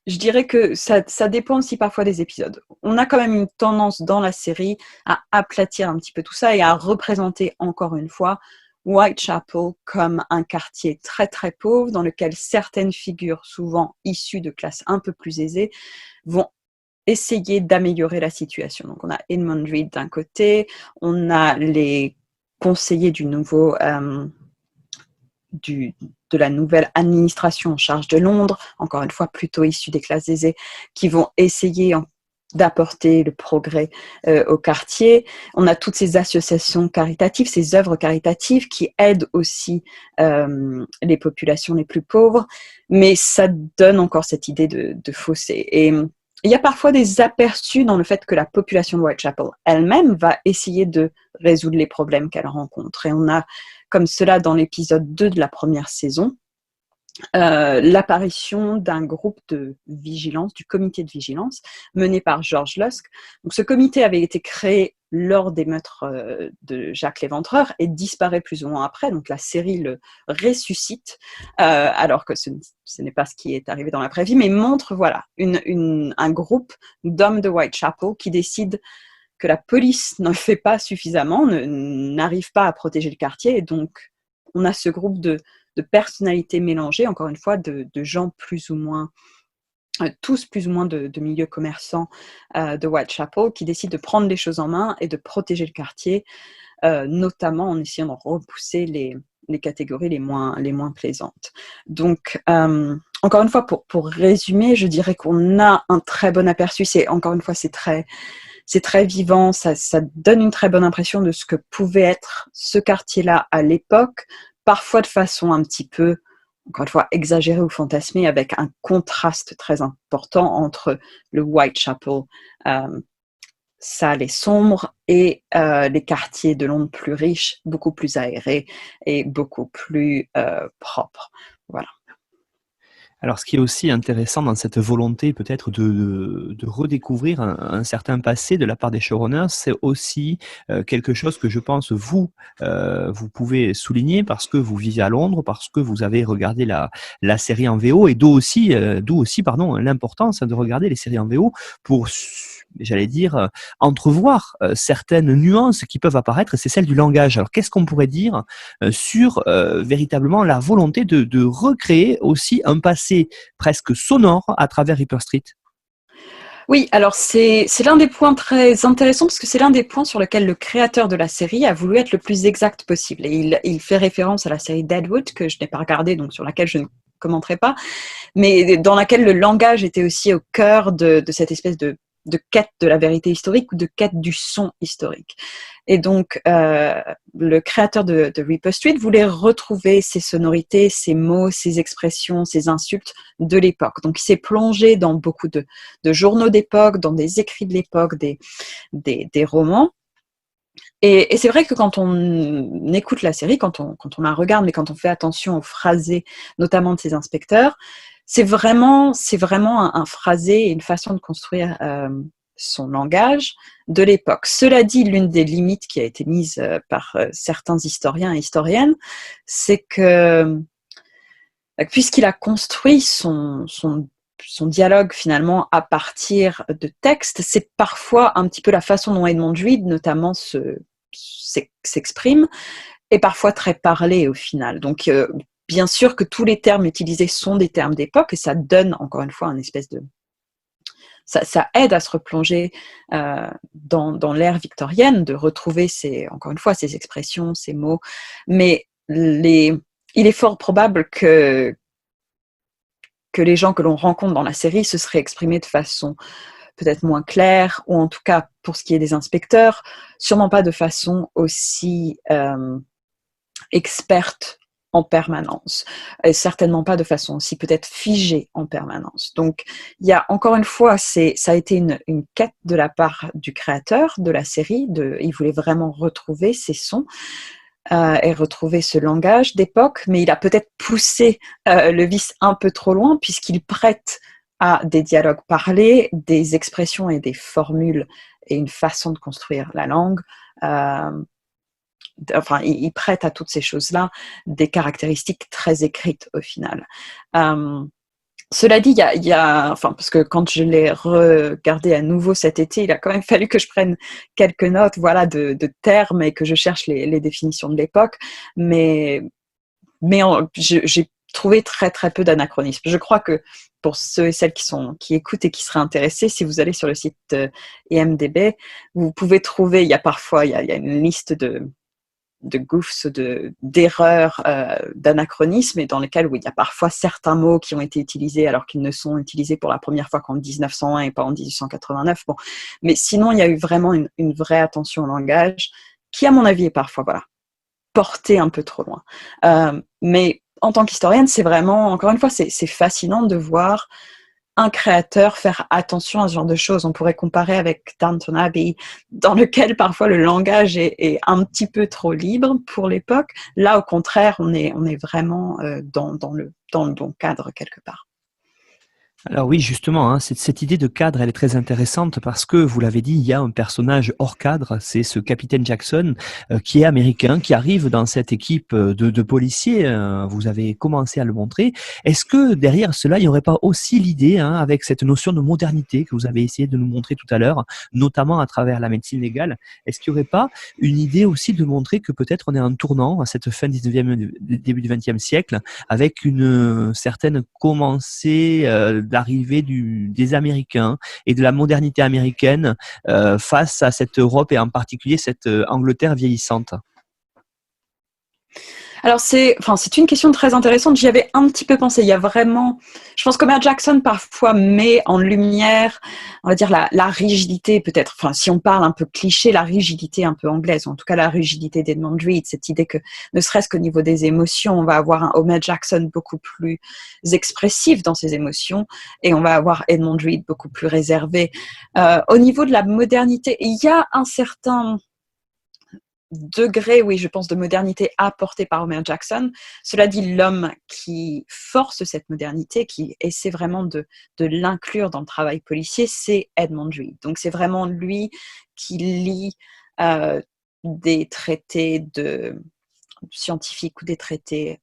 je dirais que ça dépend aussi parfois des épisodes. On a quand même une tendance dans la série à aplatir un petit peu tout ça et à représenter encore une fois Whitechapel comme un quartier très très pauvre dans lequel certaines figures, souvent issues de classes un peu plus aisées, vont essayer d'améliorer la situation. Donc on a Edmund Reed d'un côté, on a les conseillers du nouveau de la nouvelle administration en charge de Londres, encore une fois plutôt issue des classes aisées, qui vont essayer d'apporter le progrès au quartier. On a toutes ces associations caritatives, ces œuvres caritatives qui aident aussi les populations les plus pauvres, mais ça donne encore cette idée de fossé. Et il y a parfois des aperçus dans le fait que la population de Whitechapel elle-même va essayer de résoudre les problèmes qu'elle rencontre. Et on a comme cela dans l'épisode 2 de la première saison, l'apparition d'un groupe de vigilance, du comité de vigilance, mené par George Lusk. Donc, ce comité avait été créé lors des meurtres de Jacques Léventreur et disparaît plus ou moins après. Donc, la série le ressuscite, alors que ce n'est pas ce qui est arrivé dans la vraie vie, mais montre voilà, un groupe d'hommes de Whitechapel qui décident que la police ne fait pas suffisamment, n'arrive pas à protéger le quartier. Et donc, on a ce groupe de personnalités mélangées, encore une fois, de gens plus ou moins, tous plus ou moins de milieux commerçants de Whitechapel, qui décident de prendre les choses en main et de protéger le quartier, notamment en essayant de repousser les catégories les moins plaisantes. Donc, encore une fois, pour résumer, je dirais qu'on a un très bon aperçu. Encore une fois, c'est très vivant, ça donne une très bonne impression de ce que pouvait être ce quartier-là à l'époque, parfois de façon un petit peu, encore une fois, exagérée ou fantasmée, avec un contraste très important entre le Whitechapel sale et sombre et les quartiers de Londres plus riches, beaucoup plus aérés et beaucoup plus propres. Voilà.
Alors, ce qui est aussi intéressant dans cette volonté peut-être de redécouvrir un certain passé de la part des showrunners, c'est aussi quelque chose que je pense vous pouvez souligner parce que vous vivez à Londres, parce que vous avez regardé la série en VO et d'où aussi l'importance de regarder les séries en VO pour j'allais dire, entrevoir certaines nuances qui peuvent apparaître, et c'est celle du langage. Alors, qu'est-ce qu'on pourrait dire sur véritablement la volonté de recréer aussi un passé presque sonore à travers Ripper Street?
Oui, alors c'est l'un des points très intéressants parce que c'est l'un des points sur lequel le créateur de la série a voulu être le plus exact possible. Et il fait référence à la série Deadwood, que je n'ai pas regardée, donc sur laquelle je ne commenterai pas, mais dans laquelle le langage était aussi au cœur de cette espèce de quête de la vérité historique ou de quête du son historique. Et donc, le créateur de Ripper Street voulait retrouver ces sonorités, ces mots, ces expressions, ces insultes de l'époque. Donc, il s'est plongé dans beaucoup de journaux d'époque, dans des écrits de l'époque, des romans. Et c'est vrai que quand on écoute la série, quand on la regarde, mais quand on fait attention aux phrasés, notamment de ces inspecteurs, c'est vraiment un phrasé et une façon de construire son langage de l'époque. Cela dit, l'une des limites qui a été mise par certains historiens et historiennes, c'est que puisqu'il a construit son dialogue finalement à partir de textes, c'est parfois un petit peu la façon dont Edmond Reed notamment s'exprime, est parfois très parlé au final. Donc bien sûr que tous les termes utilisés sont des termes d'époque et ça donne encore une fois un espèce de... Ça aide à se replonger dans l'ère victorienne, de retrouver encore une fois ces expressions, ces mots, mais il est fort probable que les gens que l'on rencontre dans la série se seraient exprimés de façon peut-être moins claire, ou en tout cas, pour ce qui est des inspecteurs, sûrement pas de façon aussi experte en permanence, et certainement pas de façon aussi peut-être figée en permanence. Donc, il y a encore une fois, ça a été une quête de la part du créateur de la série, il voulait vraiment retrouver ces sons, et retrouver ce langage d'époque, mais il a peut-être poussé le vice un peu trop loin puisqu'il prête à des dialogues parlés, des expressions et des formules et une façon de construire la langue. Il prête à toutes ces choses-là des caractéristiques très écrites au final. Cela dit, parce que quand je l'ai regardé à nouveau cet été, il a quand même fallu que je prenne quelques notes, voilà, de termes et que je cherche les définitions de l'époque. Mais j'ai trouvé très très peu d'anachronismes. Je crois que pour ceux et celles qui écoutent et qui seraient intéressés, si vous allez sur le site IMDb, vous pouvez trouver, il y a une liste goofs, d'erreurs, d'anachronismes, et dans lesquels il y a parfois certains mots qui ont été utilisés alors qu'ils ne sont utilisés pour la première fois qu'en 1901 et pas en 1889. Bon. Mais sinon, il y a eu vraiment une vraie attention au langage qui, à mon avis, est parfois portée un peu trop loin. Mais en tant qu'historienne, c'est vraiment, encore une fois, c'est fascinant de voir un créateur faire attention à ce genre de choses. On pourrait comparer avec Downton Abbey, dans lequel parfois le langage est un petit peu trop libre pour l'époque. Là, au contraire, on est vraiment dans le bon cadre quelque part.
Alors oui, justement, hein, cette idée de cadre, elle est très intéressante parce que, vous l'avez dit, il y a un personnage hors cadre, c'est ce capitaine Jackson qui est américain, qui arrive dans cette équipe de policiers, vous avez commencé à le montrer. Est-ce que derrière cela, il n'y aurait pas aussi l'idée, hein, avec cette notion de modernité que vous avez essayé de nous montrer tout à l'heure, notamment à travers la médecine légale, est-ce qu'il n'y aurait pas une idée aussi de montrer que peut-être on est en tournant à cette fin 19e, début du 20e siècle, avec une certaine commencée d'arrivée des Américains et de la modernité américaine face à cette Europe et en particulier cette Angleterre vieillissante?
Alors, c'est une question très intéressante. J'y avais un petit peu pensé. Il y a vraiment, je pense qu'Homer Jackson parfois met en lumière, on va dire, la rigidité peut-être, si on parle un peu cliché, la rigidité un peu anglaise, ou en tout cas la rigidité d'Edmund Reed, cette idée que, ne serait-ce qu'au niveau des émotions, on va avoir un Homer Jackson beaucoup plus expressif dans ses émotions, et on va avoir Edmund Reed beaucoup plus réservé. Au niveau de la modernité, il y a un certain degré, oui, je pense, de modernité apporté par Homer Jackson. Cela dit, l'homme qui force cette modernité, qui essaie vraiment de l'inclure dans le travail policier, c'est Edmund Reed. Donc, c'est vraiment lui qui lit des traités scientifiques ou des traités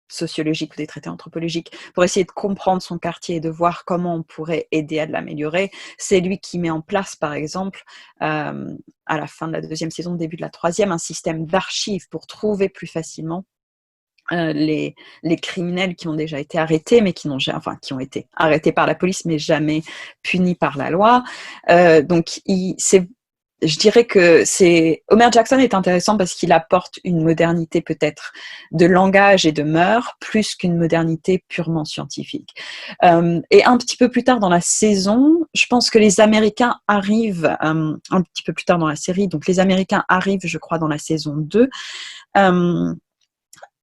sociologiques ou des traités anthropologiques pour essayer de comprendre son quartier et de voir comment on pourrait aider à l'améliorer. C'est lui qui met en place, par exemple, à la fin de la 2e saison, début de la 3e, un système d'archives pour trouver plus facilement les criminels qui ont déjà été arrêtés, mais qui ont été arrêtés par la police, mais jamais punis par la loi. Donc, je dirais que Homer Jackson est intéressant parce qu'il apporte une modernité peut-être de langage et de mœurs plus qu'une modernité purement scientifique. Et un petit peu plus tard dans la saison, je pense que les Américains arrivent, un petit peu plus tard dans la série, donc les Américains arrivent, je crois, dans la saison 2,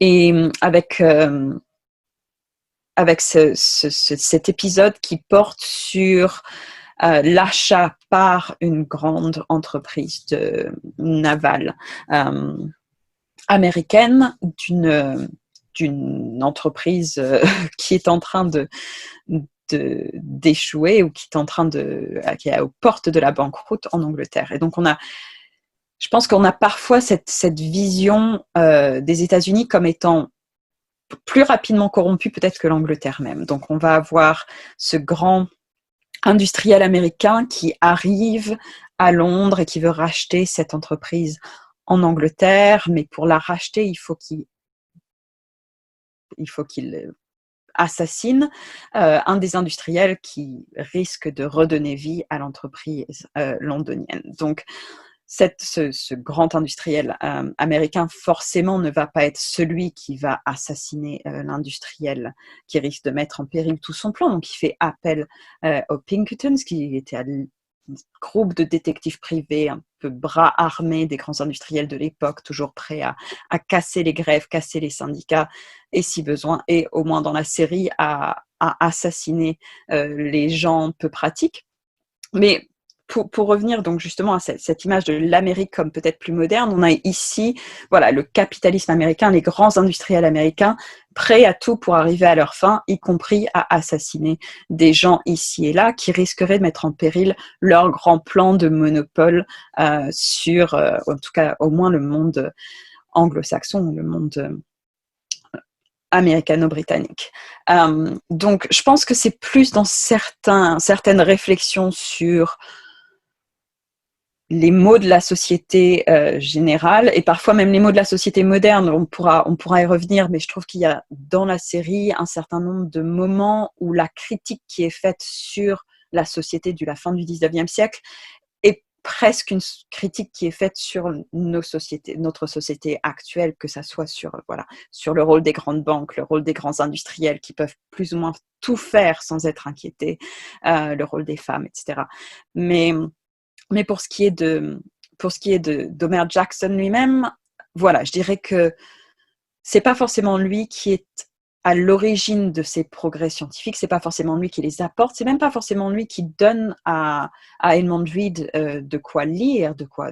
et avec cet épisode qui porte sur l'achat par une grande entreprise navale américaine d'une entreprise qui est en train d'échouer ou qui est aux portes de la banqueroute en Angleterre. Et donc je pense qu'on a parfois cette vision des États-Unis comme étant plus rapidement corrompu peut-être que l'Angleterre même. Donc on va avoir ce grand industriel américain qui arrive à Londres et qui veut racheter cette entreprise en Angleterre, mais pour la racheter, il faut qu'il assassine un des industriels qui risque de redonner vie à l'entreprise londonienne. Donc, ce grand industriel américain, forcément, ne va pas être celui qui va assassiner l'industriel qui risque de mettre en péril tout son plan. Donc, il fait appel aux Pinkertons, qui étaient un groupe de détectives privés, un peu bras armés des grands industriels de l'époque, toujours prêts à casser les grèves, casser les syndicats, et si besoin, et au moins dans la série, à assassiner les gens peu pratiques. Mais pour revenir donc justement à cette image de l'Amérique comme peut-être plus moderne, on a ici le capitalisme américain, les grands industriels américains prêts à tout pour arriver à leur fin, y compris à assassiner des gens ici et là qui risqueraient de mettre en péril leur grand plan de monopole sur, en tout cas au moins le monde anglo-saxon, le monde américano-britannique. Donc je pense que c'est plus dans certaines réflexions sur les mots de la société générale et parfois même les mots de la société moderne, on pourra y revenir, mais je trouve qu'il y a dans la série un certain nombre de moments où la critique qui est faite sur la société de la fin du 19e siècle est presque une critique qui est faite sur notre société actuelle, que ça soit sur le rôle des grandes banques, le rôle des grands industriels qui peuvent plus ou moins tout faire sans être inquiétés, le rôle des femmes, etc. Mais pour ce qui est d'Homer Jackson lui-même, voilà, je dirais que c'est pas forcément lui qui est à l'origine de ces progrès scientifiques, c'est pas forcément lui qui les apporte, c'est même pas forcément lui qui donne à Edmund Reed de quoi lire, de quoi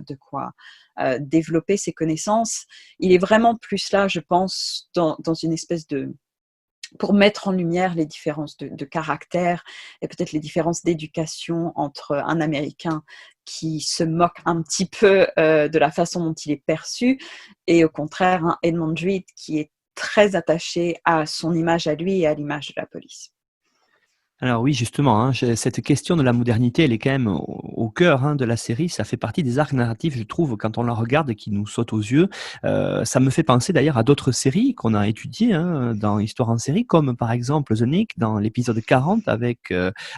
développer ses connaissances. Il est vraiment plus là, je pense, dans une espèce pour mettre en lumière les différences de caractère et peut-être les différences d'éducation entre un Américain qui se moque un petit peu de la façon dont il est perçu et au contraire un Edmund Reed qui est très attaché à son image à lui et à l'image de la police.
Alors oui, justement, hein, cette question de la modernité, elle est quand même au cœur de la série. Ça fait partie des arcs narratifs, je trouve, quand on la regarde et qui nous saute aux yeux. Ça me fait penser d'ailleurs à d'autres séries qu'on a étudiées dans Histoire en série, comme par exemple The Nick, dans l'épisode 40 avec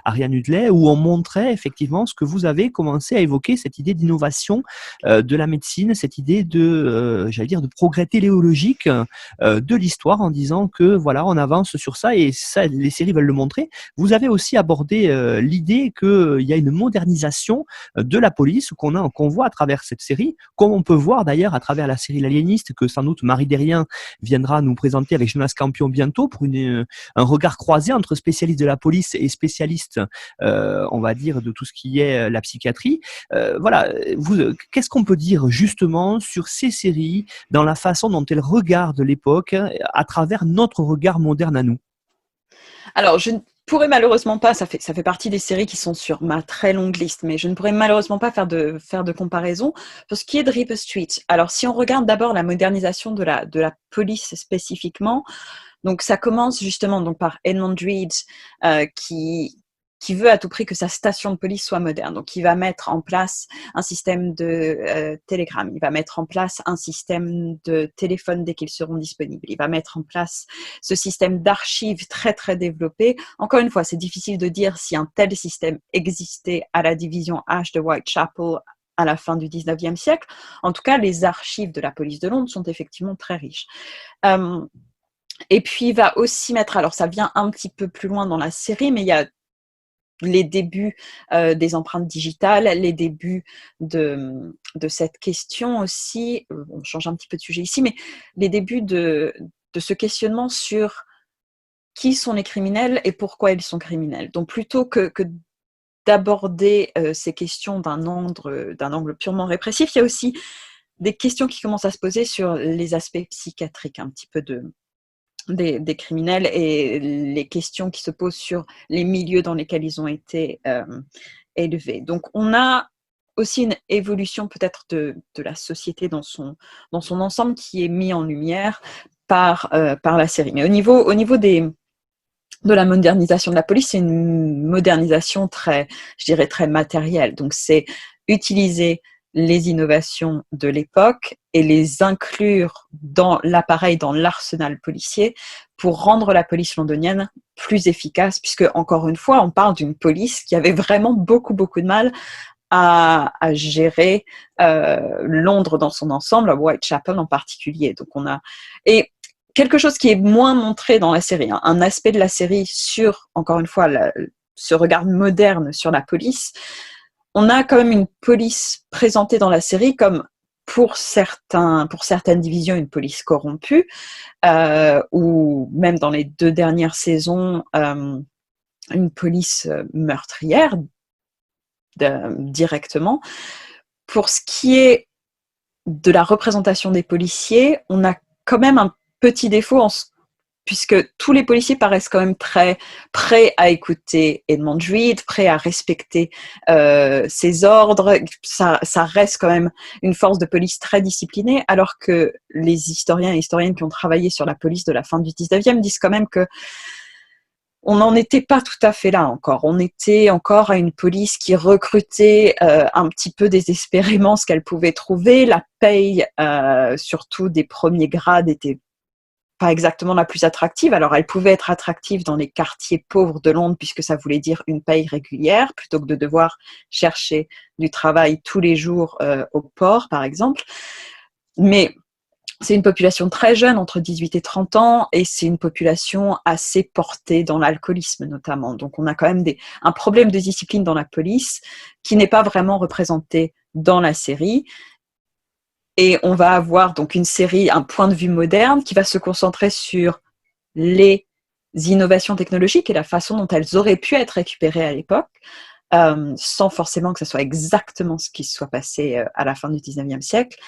Ariane Hudley, où on montrait effectivement ce que vous avez commencé à évoquer, cette idée d'innovation de la médecine, cette idée de progrès téléologique de l'histoire, en disant que voilà, on avance sur ça et ça, les séries veulent le montrer. Vous avez aussi abordé l'idée qu'il y a une modernisation de la police qu'on voit à travers cette série, comme on peut voir d'ailleurs à travers la série L'Aliéniste, que sans doute Marie Derrien viendra nous présenter avec Jonas Campion bientôt, pour un regard croisé entre spécialistes de la police et spécialistes, on va dire, de tout ce qui est la psychiatrie. Voilà, qu'est-ce qu'on peut dire justement sur ces séries, dans la façon dont elles regardent l'époque, à travers notre regard moderne à nous?
Alors, je ne pourrais malheureusement pas, ça fait partie des séries qui sont sur ma très longue liste, mais je ne pourrais malheureusement pas faire de comparaison. Pour ce qui est de Ripper Street, alors si on regarde d'abord la modernisation de la police spécifiquement, donc ça commence justement donc par Edmund Reed qui veut à tout prix que sa station de police soit moderne. Donc, il va mettre en place un système de télégramme, il va mettre en place un système de téléphone dès qu'ils seront disponibles, il va mettre en place ce système d'archives très, très développé. Encore une fois, c'est difficile de dire si un tel système existait à la division H de Whitechapel à la fin du 19e siècle. En tout cas, les archives de la police de Londres sont effectivement très riches. Et puis, il va aussi mettre, alors ça vient un petit peu plus loin dans la série, mais il y a les débuts des empreintes digitales, les débuts de cette question aussi, on change un petit peu de sujet ici, mais les débuts de ce questionnement sur qui sont les criminels et pourquoi ils sont criminels. Donc plutôt que d'aborder ces questions d'un angle purement répressif, il y a aussi des questions qui commencent à se poser sur les aspects psychiatriques un petit peu des criminels et les questions qui se posent sur les milieux dans lesquels ils ont été élevés. Donc on a aussi une évolution peut-être de la société dans son ensemble qui est mis en lumière par la série. Mais au niveau de la modernisation de la police, c'est une modernisation très, je dirais, très matérielle. Donc c'est utiliser les innovations de l'époque et les inclure dans l'appareil, dans l'arsenal policier pour rendre la police londonienne plus efficace, puisque, encore une fois, on parle d'une police qui avait vraiment beaucoup, beaucoup de mal à gérer Londres dans son ensemble, à Whitechapel en particulier. Donc et quelque chose qui est moins montré dans la série, un aspect de la série sur, encore une fois, ce regard moderne sur la police. On a quand même une police présentée dans la série comme, pour certaines divisions, une police corrompue, ou même dans les 2 dernières saisons, une police meurtrière directement. Pour ce qui est de la représentation des policiers, on a quand même un petit défaut puisque tous les policiers paraissent quand même très prêts à écouter Edmund Reed, prêts à respecter ses ordres. Ça reste quand même une force de police très disciplinée, alors que les historiens et historiennes qui ont travaillé sur la police de la fin du 19e disent quand même que on n'en était pas tout à fait là encore. On était encore à une police qui recrutait un petit peu désespérément ce qu'elle pouvait trouver. La paye, surtout des premiers grades, était pas exactement la plus attractive. Alors, elle pouvait être attractive dans les quartiers pauvres de Londres, puisque ça voulait dire une paye régulière, plutôt que de devoir chercher du travail tous les jours au port, par exemple. Mais c'est une population très jeune, entre 18 et 30 ans, et c'est une population assez portée dans l'alcoolisme notamment. Donc on a quand même un problème de discipline dans la police qui n'est pas vraiment représenté dans la série. Et on va avoir donc une série, un point de vue moderne qui va se concentrer sur les innovations technologiques et la façon dont elles auraient pu être récupérées à l'époque, sans forcément que ce soit exactement ce qui se soit passé à la fin du 19e siècle.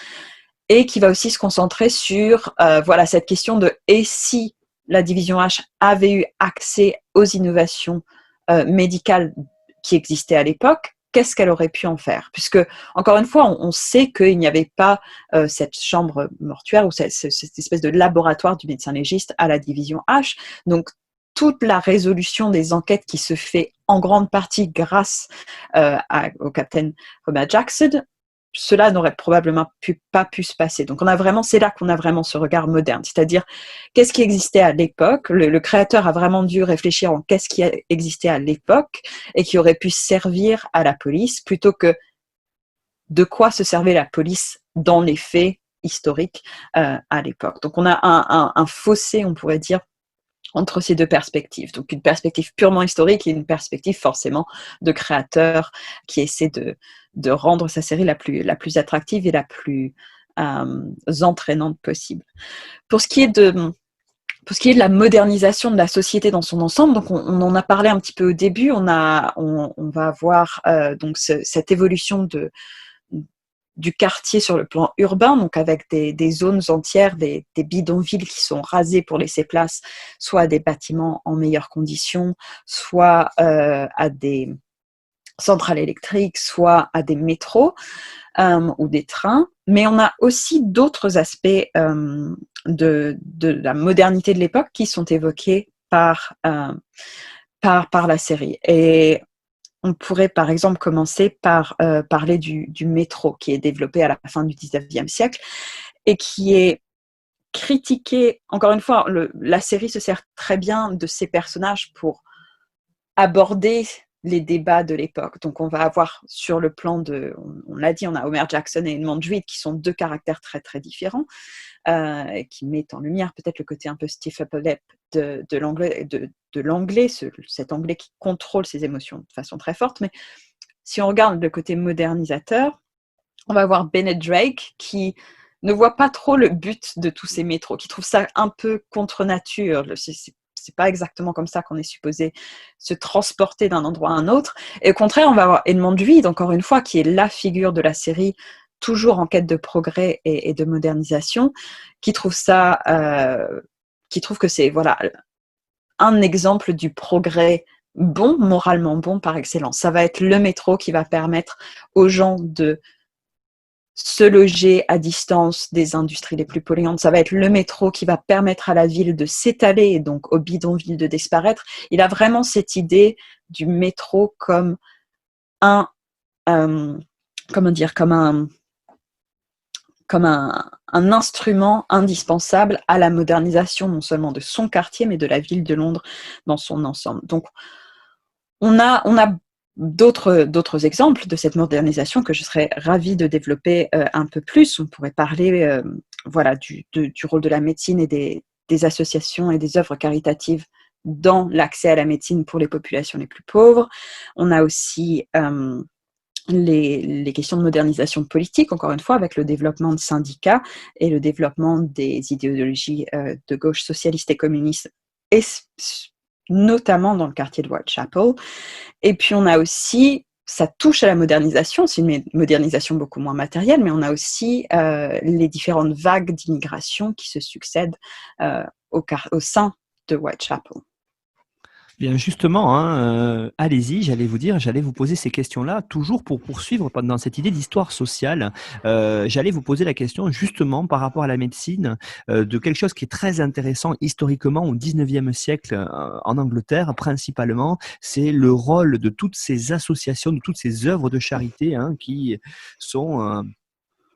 Et qui va aussi se concentrer sur voilà, cette question de « et si la division H avait eu accès aux innovations médicales qui existaient à l'époque, qu'est-ce qu'elle aurait pu en faire ?» Puisque, encore une fois, on sait qu'il n'y avait pas cette chambre mortuaire ou cette espèce de laboratoire du médecin légiste à la division H. Donc, toute la résolution des enquêtes qui se fait en grande partie grâce au capitaine Homer Jackson, cela n'aurait probablement pas pu se passer. Donc c'est là qu'on a vraiment ce regard moderne, c'est-à-dire qu'est-ce qui existait à l'époque. Le créateur a vraiment dû réfléchir en qu'est-ce qui existait à l'époque et qui aurait pu servir à la police, plutôt que de quoi se servait la police dans les faits historiques à l'époque. Donc on a un fossé, on pourrait dire, entre ces deux perspectives. Donc une perspective purement historique et une perspective forcément de créateur qui essaie de rendre sa série la plus attractive et la plus entraînante possible. Pour ce qui est de la modernisation de la société dans son ensemble, donc on en a parlé un petit peu au début, on va avoir donc cette évolution du quartier sur le plan urbain, donc avec des zones entières, des bidonvilles qui sont rasées pour laisser place soit à des bâtiments en meilleures conditions, soit à des centrales électriques, soit à des métros ou des trains. Mais on a aussi d'autres aspects de la modernité de l'époque qui sont évoqués par la série. Et on pourrait par exemple commencer par parler du métro qui est développé à la fin du 19e siècle et qui est critiqué. Encore une fois, la série se sert très bien de ces personnages pour aborder les débats de l'époque. Donc on va avoir sur le plan on l'a dit, on a Homer Jackson et Edmond Druid qui sont deux caractères très très différents, qui mettent en lumière peut-être le côté un peu stiff upper lip de l'anglais, cet anglais qui contrôle ses émotions de façon très forte. Mais si on regarde le côté modernisateur, on va voir Bennett Drake qui ne voit pas trop le but de tous ces métros, qui trouve ça un peu contre nature. C'est pas exactement comme ça qu'on est supposé se transporter d'un endroit à un autre. Et au contraire, on va avoir Edmond Druid, encore une fois, qui est la figure de la série, toujours en quête de progrès et de modernisation, qui trouve que c'est voilà un exemple du progrès bon, moralement bon par excellence. Ça va être le métro qui va permettre aux gens de se loger à distance des industries les plus polluantes. Ça va être le métro qui va permettre à la ville de s'étaler et donc aux bidonvilles de disparaître. Il a vraiment cette idée du métro comme un instrument indispensable à la modernisation non seulement de son quartier, mais de la ville de Londres dans son ensemble. Donc, on a d'autres exemples de cette modernisation que je serais ravie de développer un peu plus. On pourrait parler du rôle de la médecine et des associations et des œuvres caritatives dans l'accès à la médecine pour les populations les plus pauvres. On a aussi les questions de modernisation politique, encore une fois, avec le développement de syndicats et le développement des idéologies de gauche socialiste et communiste, et notamment dans le quartier de Whitechapel. Et puis on a aussi, ça touche à la modernisation, c'est une modernisation beaucoup moins matérielle, mais on a aussi les différentes vagues d'immigration qui se succèdent au sein de Whitechapel.
Bien justement, allez-y, j'allais vous poser ces questions-là, toujours pour poursuivre dans cette idée d'histoire sociale. J'allais vous poser la question justement par rapport à la médecine, de quelque chose qui est très intéressant historiquement au 19e siècle en Angleterre principalement, c'est le rôle de toutes ces associations, de toutes ces œuvres de charité qui sont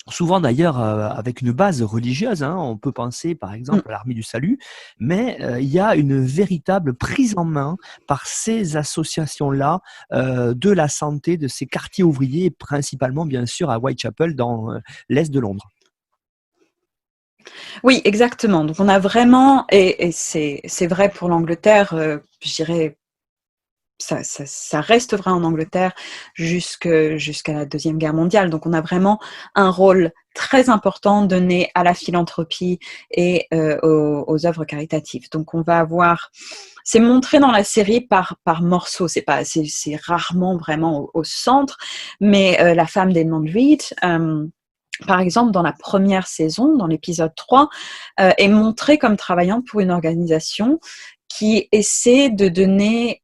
souvent d'ailleurs avec une base religieuse, hein. On peut penser par
Mm.
exemple à l'Armée du Salut, mais il y a une véritable prise en main par ces associations-là de la santé de ces quartiers ouvriers, principalement bien sûr à Whitechapel dans l'est de Londres.
Oui, exactement. Donc on a vraiment, et c'est vrai pour l'Angleterre, je dirais, ça reste vrai en Angleterre jusqu'à la Deuxième Guerre mondiale. Donc on a vraiment un rôle très important donné à la philanthropie et aux œuvres caritatives. Donc on va avoir, c'est montré dans la série par morceaux, c'est rarement vraiment au centre, mais la femme d'Edmund Reed, par exemple, dans la première saison, dans l'épisode 3, est montrée comme travaillant pour une organisation qui essaie d'offrir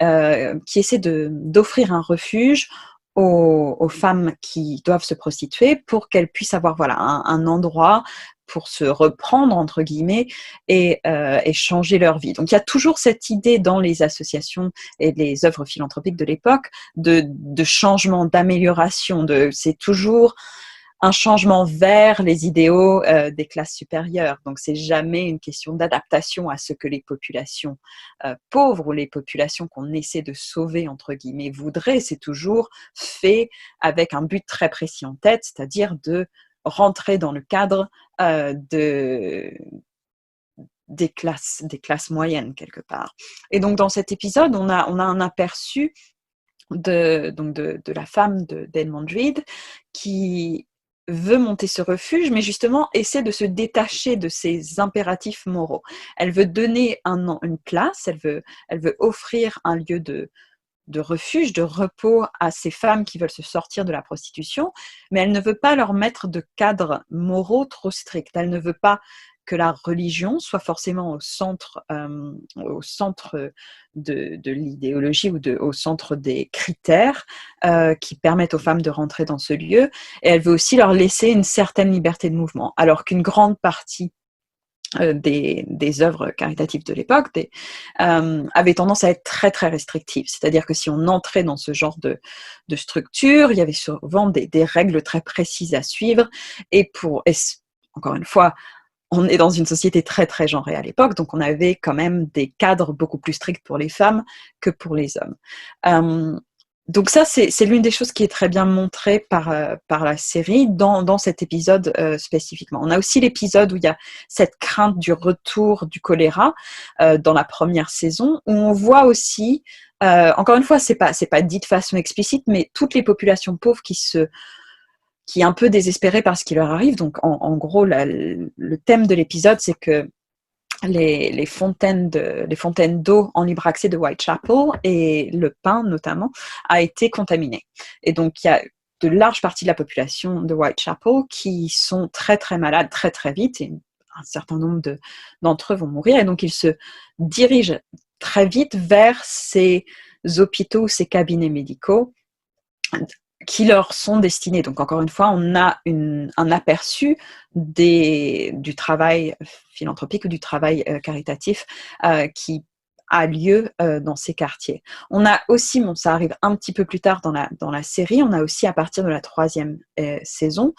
un refuge aux femmes qui doivent se prostituer pour qu'elles puissent avoir voilà, un endroit pour se reprendre, entre guillemets, et changer leur vie. Donc il y a toujours cette idée dans les associations et les œuvres philanthropiques de l'époque de changement, d'amélioration. C'est toujours un changement vers les idéaux des classes supérieures. Donc, c'est jamais une question d'adaptation à ce que les populations pauvres ou les populations qu'on essaie de sauver, entre guillemets, voudraient. C'est toujours fait avec un but très précis en tête, c'est-à-dire de rentrer dans le cadre des classes moyennes, quelque part. Et donc, dans cet épisode, on a un aperçu de la femme d'Edmund Reed qui veut monter ce refuge, mais justement essaie de se détacher de ses impératifs moraux. Elle veut donner une place, elle veut offrir un lieu de refuge, de repos à ces femmes qui veulent se sortir de la prostitution, mais elle ne veut pas leur mettre de cadres moraux trop stricts. Elle ne veut pas que la religion soit forcément au centre de l'idéologie ou au centre des critères qui permettent aux femmes de rentrer dans ce lieu. Et elle veut aussi leur laisser une certaine liberté de mouvement, alors qu'une grande partie des œuvres caritatives de l'époque avaient tendance à être très très restrictives. C'est-à-dire que si on entrait dans ce genre de structure, il y avait souvent des règles très précises à suivre. Et encore une fois, on est dans une société très très genrée à l'époque, donc on avait quand même des cadres beaucoup plus stricts pour les femmes que pour les hommes. Donc ça, c'est l'une des choses qui est très bien montrée par la série dans cet épisode spécifiquement. On a aussi l'épisode où il y a cette crainte du retour du choléra dans la première saison, où on voit aussi, encore une fois, c'est pas dit de façon explicite, mais toutes les populations pauvres qui est un peu désespérée par ce qui leur arrive. Donc en gros, le thème de l'épisode, c'est que les fontaines d'eau en libre accès de Whitechapel et le pain notamment a été contaminé. Et donc il y a de larges parties de la population de Whitechapel qui sont très très malades très très vite et un certain nombre d'entre eux vont mourir. Et donc ils se dirigent très vite vers ces hôpitaux, ces cabinets médicaux qui leur sont destinés. Donc, encore une fois, on a un aperçu du travail philanthropique ou du travail caritatif qui a lieu dans ces quartiers. On a aussi, bon, ça arrive un petit peu plus tard dans la série, on a aussi à partir de la troisième saison,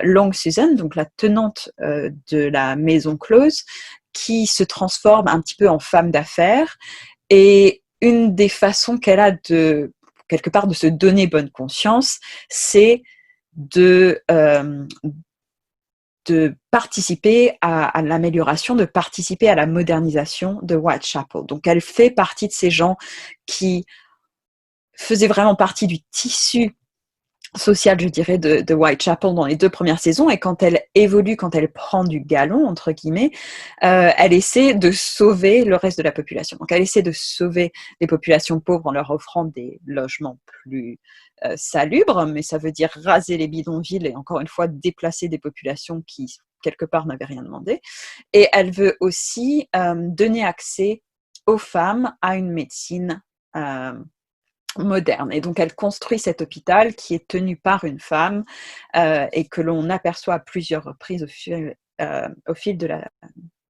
Long Susan, donc la tenante de la maison close, qui se transforme un petit peu en femme d'affaires. Et une des façons qu'elle a quelque part de se donner bonne conscience, c'est de participer à l'amélioration, de participer à la modernisation de Whitechapel. Donc elle fait partie de ces gens qui faisaient vraiment partie du tissu social, je dirais, de Whitechapel dans les 2 premières saisons, et quand elle évolue, quand elle prend du galon, entre guillemets, elle essaie de sauver le reste de la population. Donc elle essaie de sauver les populations pauvres en leur offrant des logements plus salubres, mais ça veut dire raser les bidonvilles et encore une fois déplacer des populations qui, quelque part, n'avaient rien demandé. Et elle veut aussi donner accès aux femmes à une médecine moderne. Et donc, elle construit cet hôpital qui est tenu par une femme et que l'on aperçoit à plusieurs reprises au fil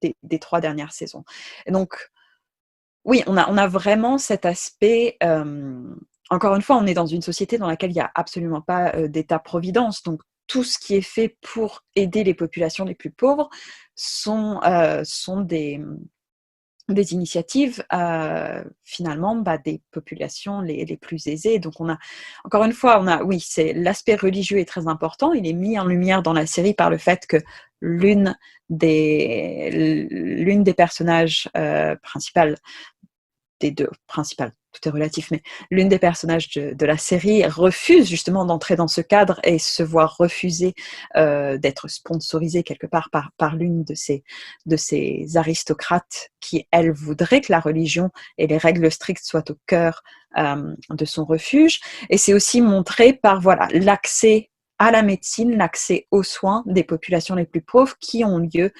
des 3 dernières saisons. Et donc, oui, on a vraiment cet aspect. Encore une fois, on est dans une société dans laquelle il n'y a absolument pas d'État-providence. Donc, tout ce qui est fait pour aider les populations les plus pauvres sont des initiatives finalement des populations les plus aisées. Donc encore une fois, oui, c'est l'aspect religieux est très important. Il est mis en lumière dans la série par le fait que l'une des personnages principales, des deux principales, tout est relatif, mais l'une des personnages de la série refuse justement d'entrer dans ce cadre et se voir refuser d'être sponsorisée quelque part par l'une de ces aristocrates qui, elle, voudrait que la religion et les règles strictes soient au cœur de son refuge. Et c'est aussi montré par l'accès à la médecine, l'accès aux soins des populations les plus pauvres qui ont lieu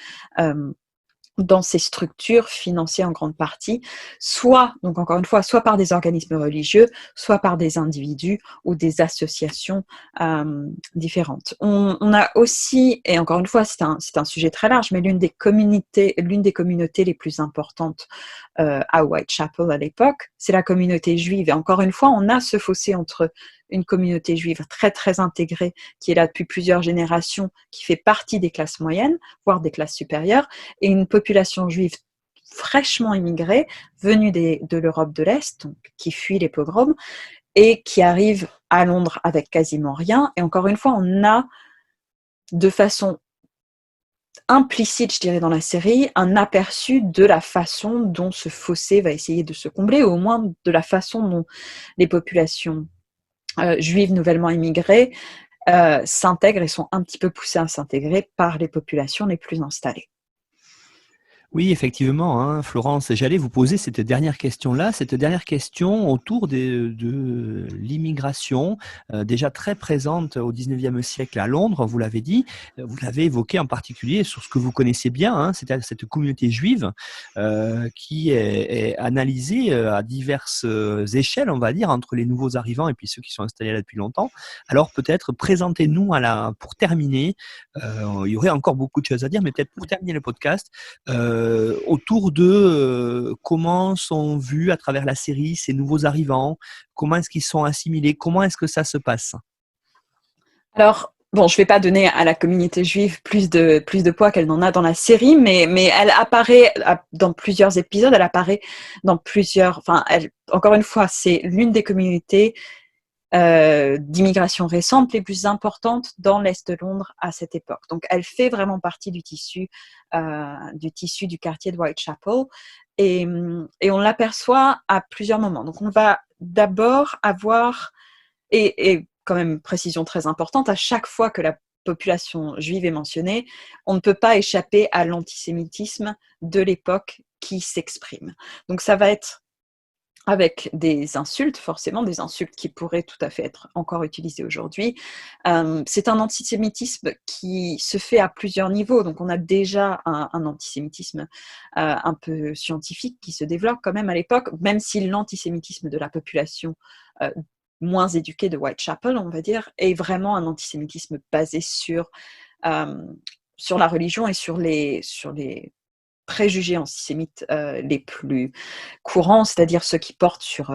dans ces structures financées en grande partie, donc encore une fois, soit par des organismes religieux, soit par des individus ou des associations différentes. On a aussi, et encore une fois, c'est un sujet très large, mais l'une des communautés les plus importantes à Whitechapel à l'époque, c'est la communauté juive. Et encore une fois, on a ce fossé entre une communauté juive très très intégrée, qui est là depuis plusieurs générations, qui fait partie des classes moyennes, voire des classes supérieures, et une population juive fraîchement immigrée, venue de l'Europe de l'Est, donc, qui fuit les pogroms, et qui arrive à Londres avec quasiment rien. Et encore une fois, on a de façon implicite, je dirais, dans la série, un aperçu de la façon dont ce fossé va essayer de se combler, ou au moins de la façon dont les populations juives nouvellement immigrées s'intègrent et sont un petit peu poussées à s'intégrer par les populations les plus installées.
Oui, effectivement, hein, Florence, j'allais vous poser cette dernière question-là, autour de l'immigration, déjà très présente au 19e siècle à Londres, vous l'avez dit, vous l'avez évoqué en particulier sur ce que vous connaissez bien, hein, c'est-à-dire cette communauté juive qui est analysée à diverses échelles, on va dire, entre les nouveaux arrivants et puis ceux qui sont installés là depuis longtemps. Alors peut-être présentez-nous pour terminer, il y aurait encore beaucoup de choses à dire, mais peut-être pour terminer le podcast, autour de comment sont vus à travers la série ces nouveaux arrivants, comment est-ce qu'ils sont assimilés, comment est-ce que ça se passe?
Alors, bon, je ne vais pas donner à la communauté juive plus de poids qu'elle n'en a dans la série, mais elle apparaît dans plusieurs épisodes, elle apparaît dans plusieurs... encore une fois, c'est l'une des communautés d'immigration récente les plus importantes dans l'Est de Londres à cette époque. Donc, elle fait vraiment partie du tissu du quartier de Whitechapel et on l'aperçoit à plusieurs moments. Donc, on va d'abord avoir, et quand même précision très importante, à chaque fois que la population juive est mentionnée, on ne peut pas échapper à l'antisémitisme de l'époque qui s'exprime. Donc, ça va être avec des insultes, forcément, des insultes qui pourraient tout à fait être encore utilisées aujourd'hui. C'est un antisémitisme qui se fait à plusieurs niveaux. Donc, on a déjà un antisémitisme un peu scientifique qui se développe quand même à l'époque, même si l'antisémitisme de la population moins éduquée de Whitechapel, on va dire, est vraiment un antisémitisme basé sur la religion et sur les préjugés antisémites les plus courants, c'est-à-dire ceux qui portent sur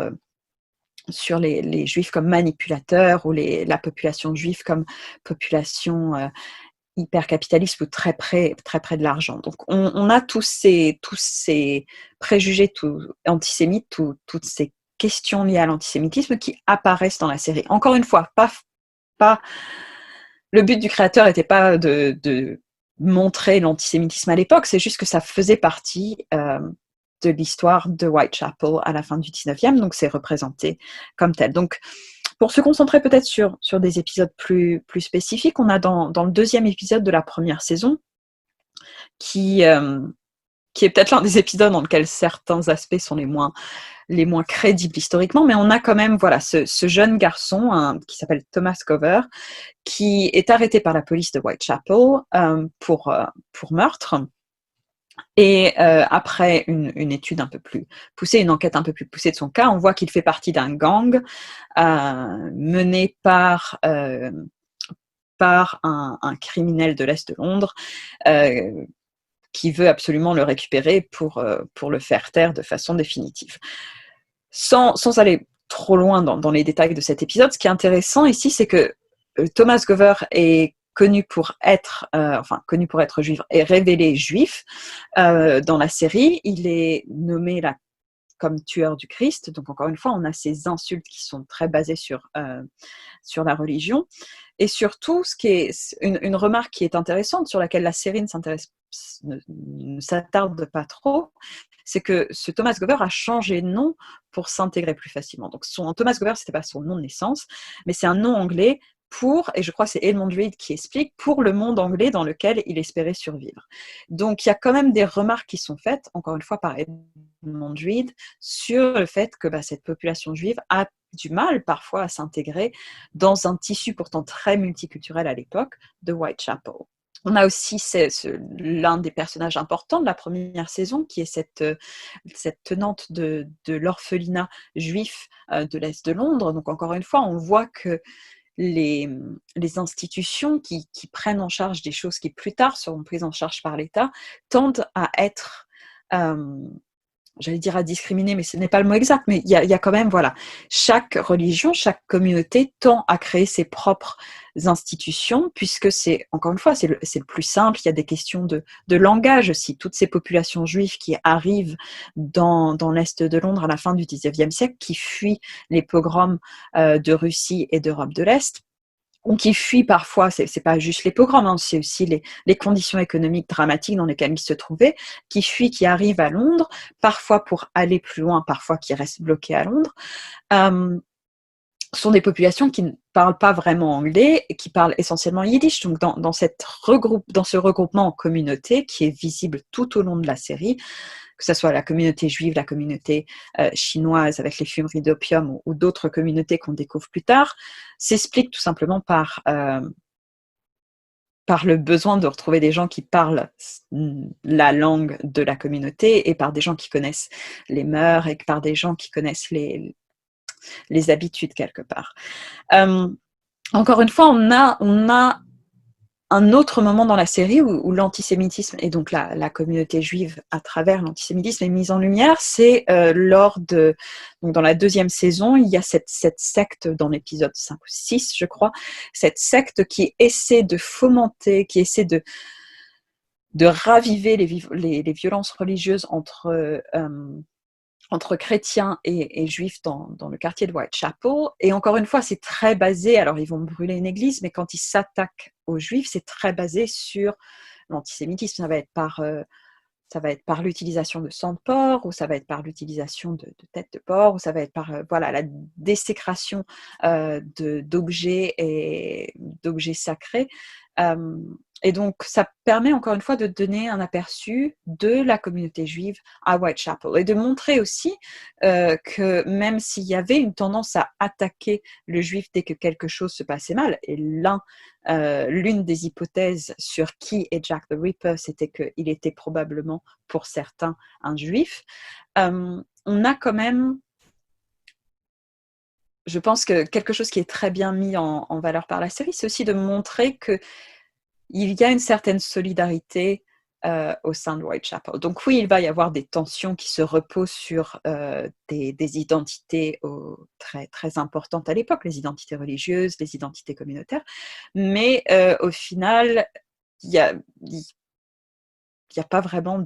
les juifs comme manipulateurs ou la population juive comme population hyper capitaliste ou très près de l'argent. Donc on a tous ces préjugés antisémites, toutes ces questions liées à l'antisémitisme qui apparaissent dans la série. Encore une fois, pas le but du créateur n'était pas de montrer l'antisémitisme à l'époque, c'est juste que ça faisait partie de l'histoire de Whitechapel à la fin du 19e, donc c'est représenté comme tel. Donc, pour se concentrer peut-être sur des épisodes plus spécifiques, on a dans le deuxième épisode de la première saison, qui est peut-être l'un des épisodes dans lequel certains aspects sont les moins crédibles historiquement, mais on a quand même ce jeune garçon qui s'appelle Thomas Gover, qui est arrêté par la police de Whitechapel pour meurtre. Et après une étude un peu plus poussée, une enquête un peu plus poussée de son cas, on voit qu'il fait partie d'un gang mené par un criminel de l'Est de Londres qui veut absolument le récupérer pour le faire taire de façon définitive. Sans aller trop loin dans les détails de cet épisode, ce qui est intéressant ici, c'est que Thomas Gover est connu pour être juif et révélé juif dans la série. Il est nommé comme tueur du Christ. Donc encore une fois, on a ces insultes qui sont très basées sur la religion. Et surtout, ce qui est une remarque qui est intéressante, sur laquelle la série ne s'attarde pas trop, c'est que ce Thomas Gover a changé de nom pour s'intégrer plus facilement. Donc Thomas Gover, c'était pas son nom de naissance, mais c'est un nom anglais et je crois que c'est Edmond Reed qui explique, pour le monde anglais dans lequel il espérait survivre. Donc il y a quand même des remarques qui sont faites, encore une fois par Edmond Reed, sur le fait que cette population juive a du mal parfois à s'intégrer dans un tissu pourtant très multiculturel à l'époque de Whitechapel. On a aussi l'un des personnages importants de la première saison, qui est cette tenante de l'orphelinat juif de l'Est de Londres. Donc encore une fois, on voit que les institutions qui prennent en charge des choses qui plus tard seront prises en charge par l'État tendent à être j'allais dire à discriminer, mais ce n'est pas le mot exact, mais il y a quand même, voilà, chaque religion, chaque communauté tend à créer ses propres institutions, puisque encore une fois, c'est le plus simple. Il y a des questions de langage aussi. Toutes ces populations juives qui arrivent dans l'Est de Londres à la fin du XIXe siècle, qui fuient les pogroms de Russie et d'Europe de l'Est, ou qui fuient parfois, c'est pas juste les pogroms, hein, c'est aussi les conditions économiques dramatiques dans lesquelles ils se trouvaient, qui fuient, qui arrivent à Londres, parfois pour aller plus loin, parfois qui restent bloqués à Londres, sont des populations qui ne parlent pas vraiment anglais et qui parlent essentiellement yiddish. Donc dans ce regroupement en communauté qui est visible tout au long de la série, que ce soit la communauté juive, la communauté chinoise avec les fumeries d'opium ou d'autres communautés qu'on découvre plus tard, s'explique tout simplement par le besoin de retrouver des gens qui parlent la langue de la communauté, et par des gens qui connaissent les mœurs, et par des gens qui connaissent les habitudes quelque part. Encore une fois, on a un autre moment dans la série où l'antisémitisme, et donc la communauté juive à travers l'antisémitisme, est mise en lumière. C'est donc dans la deuxième saison, il y a cette secte dans l'épisode 5 ou 6, je crois, cette secte qui essaie de fomenter, qui essaie de raviver les violences religieuses entre chrétiens et juifs dans le quartier de Whitechapel. Et encore une fois, c'est très basé, alors ils vont brûler une église, mais quand ils s'attaquent aux juifs, c'est très basé sur l'antisémitisme. Ça va être par l'utilisation de sang de porc, ou ça va être par l'utilisation de têtes de porc, ou ça va être par la désécration d'objets et d'objets sacrés. Et donc, ça permet encore une fois de donner un aperçu de la communauté juive à Whitechapel, et de montrer aussi que même s'il y avait une tendance à attaquer le juif dès que quelque chose se passait mal, et l'une des hypothèses sur qui est Jack the Ripper, c'était qu'il était probablement, pour certains, un juif, on a quand même, je pense que quelque chose qui est très bien mis en valeur par la série, c'est aussi de montrer que il y a une certaine solidarité au sein de Whitechapel. Donc oui, il va y avoir des tensions qui se reposent sur des identités très, très importantes à l'époque, les identités religieuses, les identités communautaires, mais au final, il n'y a pas vraiment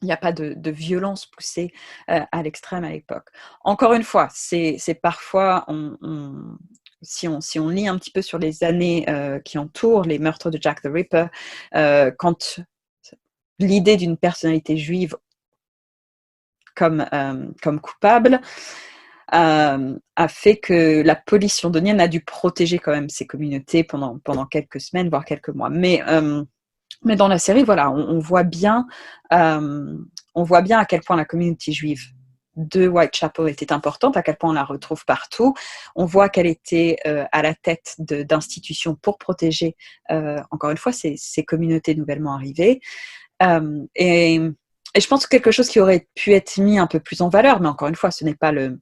il n'y a pas de violence poussée à l'extrême à l'époque. Encore une fois, c'est parfois, si on lit un petit peu sur les années qui entourent les meurtres de Jack the Ripper, quand l'idée d'une personnalité juive comme coupable a fait que la police londonienne a dû protéger quand même ces communautés pendant quelques semaines, voire quelques mois. Mais dans la série, voilà, on voit bien à quel point la communauté juive de Whitechapel était importante, à quel point on la retrouve partout. On voit qu'elle était à la tête d'institutions pour protéger, encore une fois, ces communautés nouvellement arrivées. Et je pense que quelque chose qui aurait pu être mis un peu plus en valeur, mais encore une fois, ce n'est pas le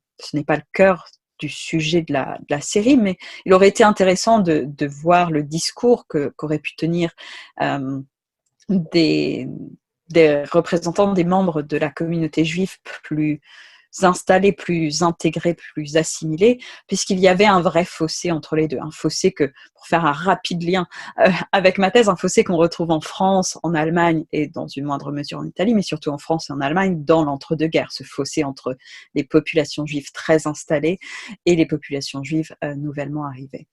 cœur du sujet de la série, mais il aurait été intéressant de voir le discours qu'auraient pu tenir des représentants, des membres de la communauté juive plus installés, plus intégrés, plus assimilés, puisqu'il y avait un vrai fossé entre les deux. Un fossé que, pour faire un rapide lien avec ma thèse, un fossé qu'on retrouve en France, en Allemagne et dans une moindre mesure en Italie, mais surtout en France et en Allemagne, dans l'entre-deux-guerres, ce fossé entre les populations juives très installées et les populations juives nouvellement arrivées.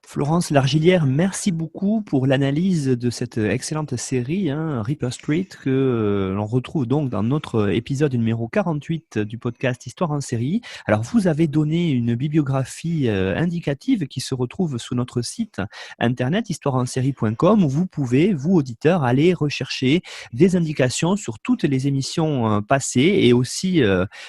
Florence Largillière, merci beaucoup pour l'analyse de cette excellente série, Reaper Street, que l'on retrouve donc dans notre épisode numéro 48 du podcast Histoire en série. Alors, vous avez donné une bibliographie indicative qui se retrouve sur notre site internet histoireensérie.com où vous pouvez, vous auditeurs, aller rechercher des indications sur toutes les émissions passées et aussi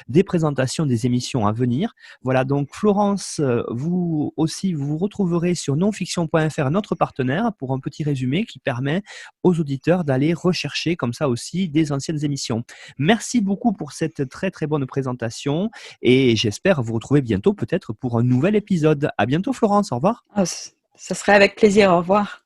des présentations des émissions à venir. Voilà, donc Florence, vous aussi, vous retrouverez sur nonfiction.fr, notre partenaire, pour un petit résumé qui permet aux auditeurs d'aller rechercher comme ça aussi des anciennes émissions. Merci beaucoup pour cette très très bonne présentation et j'espère vous retrouver bientôt peut-être pour un nouvel épisode. À bientôt Florence, au revoir.
Oh, ça serait avec plaisir, au revoir.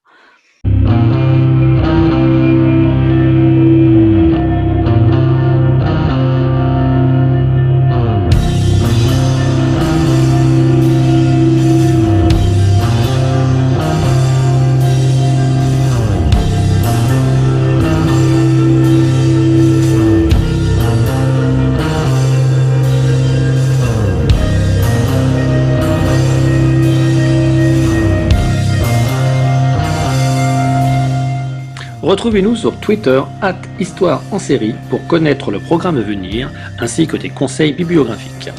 Retrouvez-nous sur Twitter @Histoire en série pour connaître le programme à venir ainsi que des conseils bibliographiques.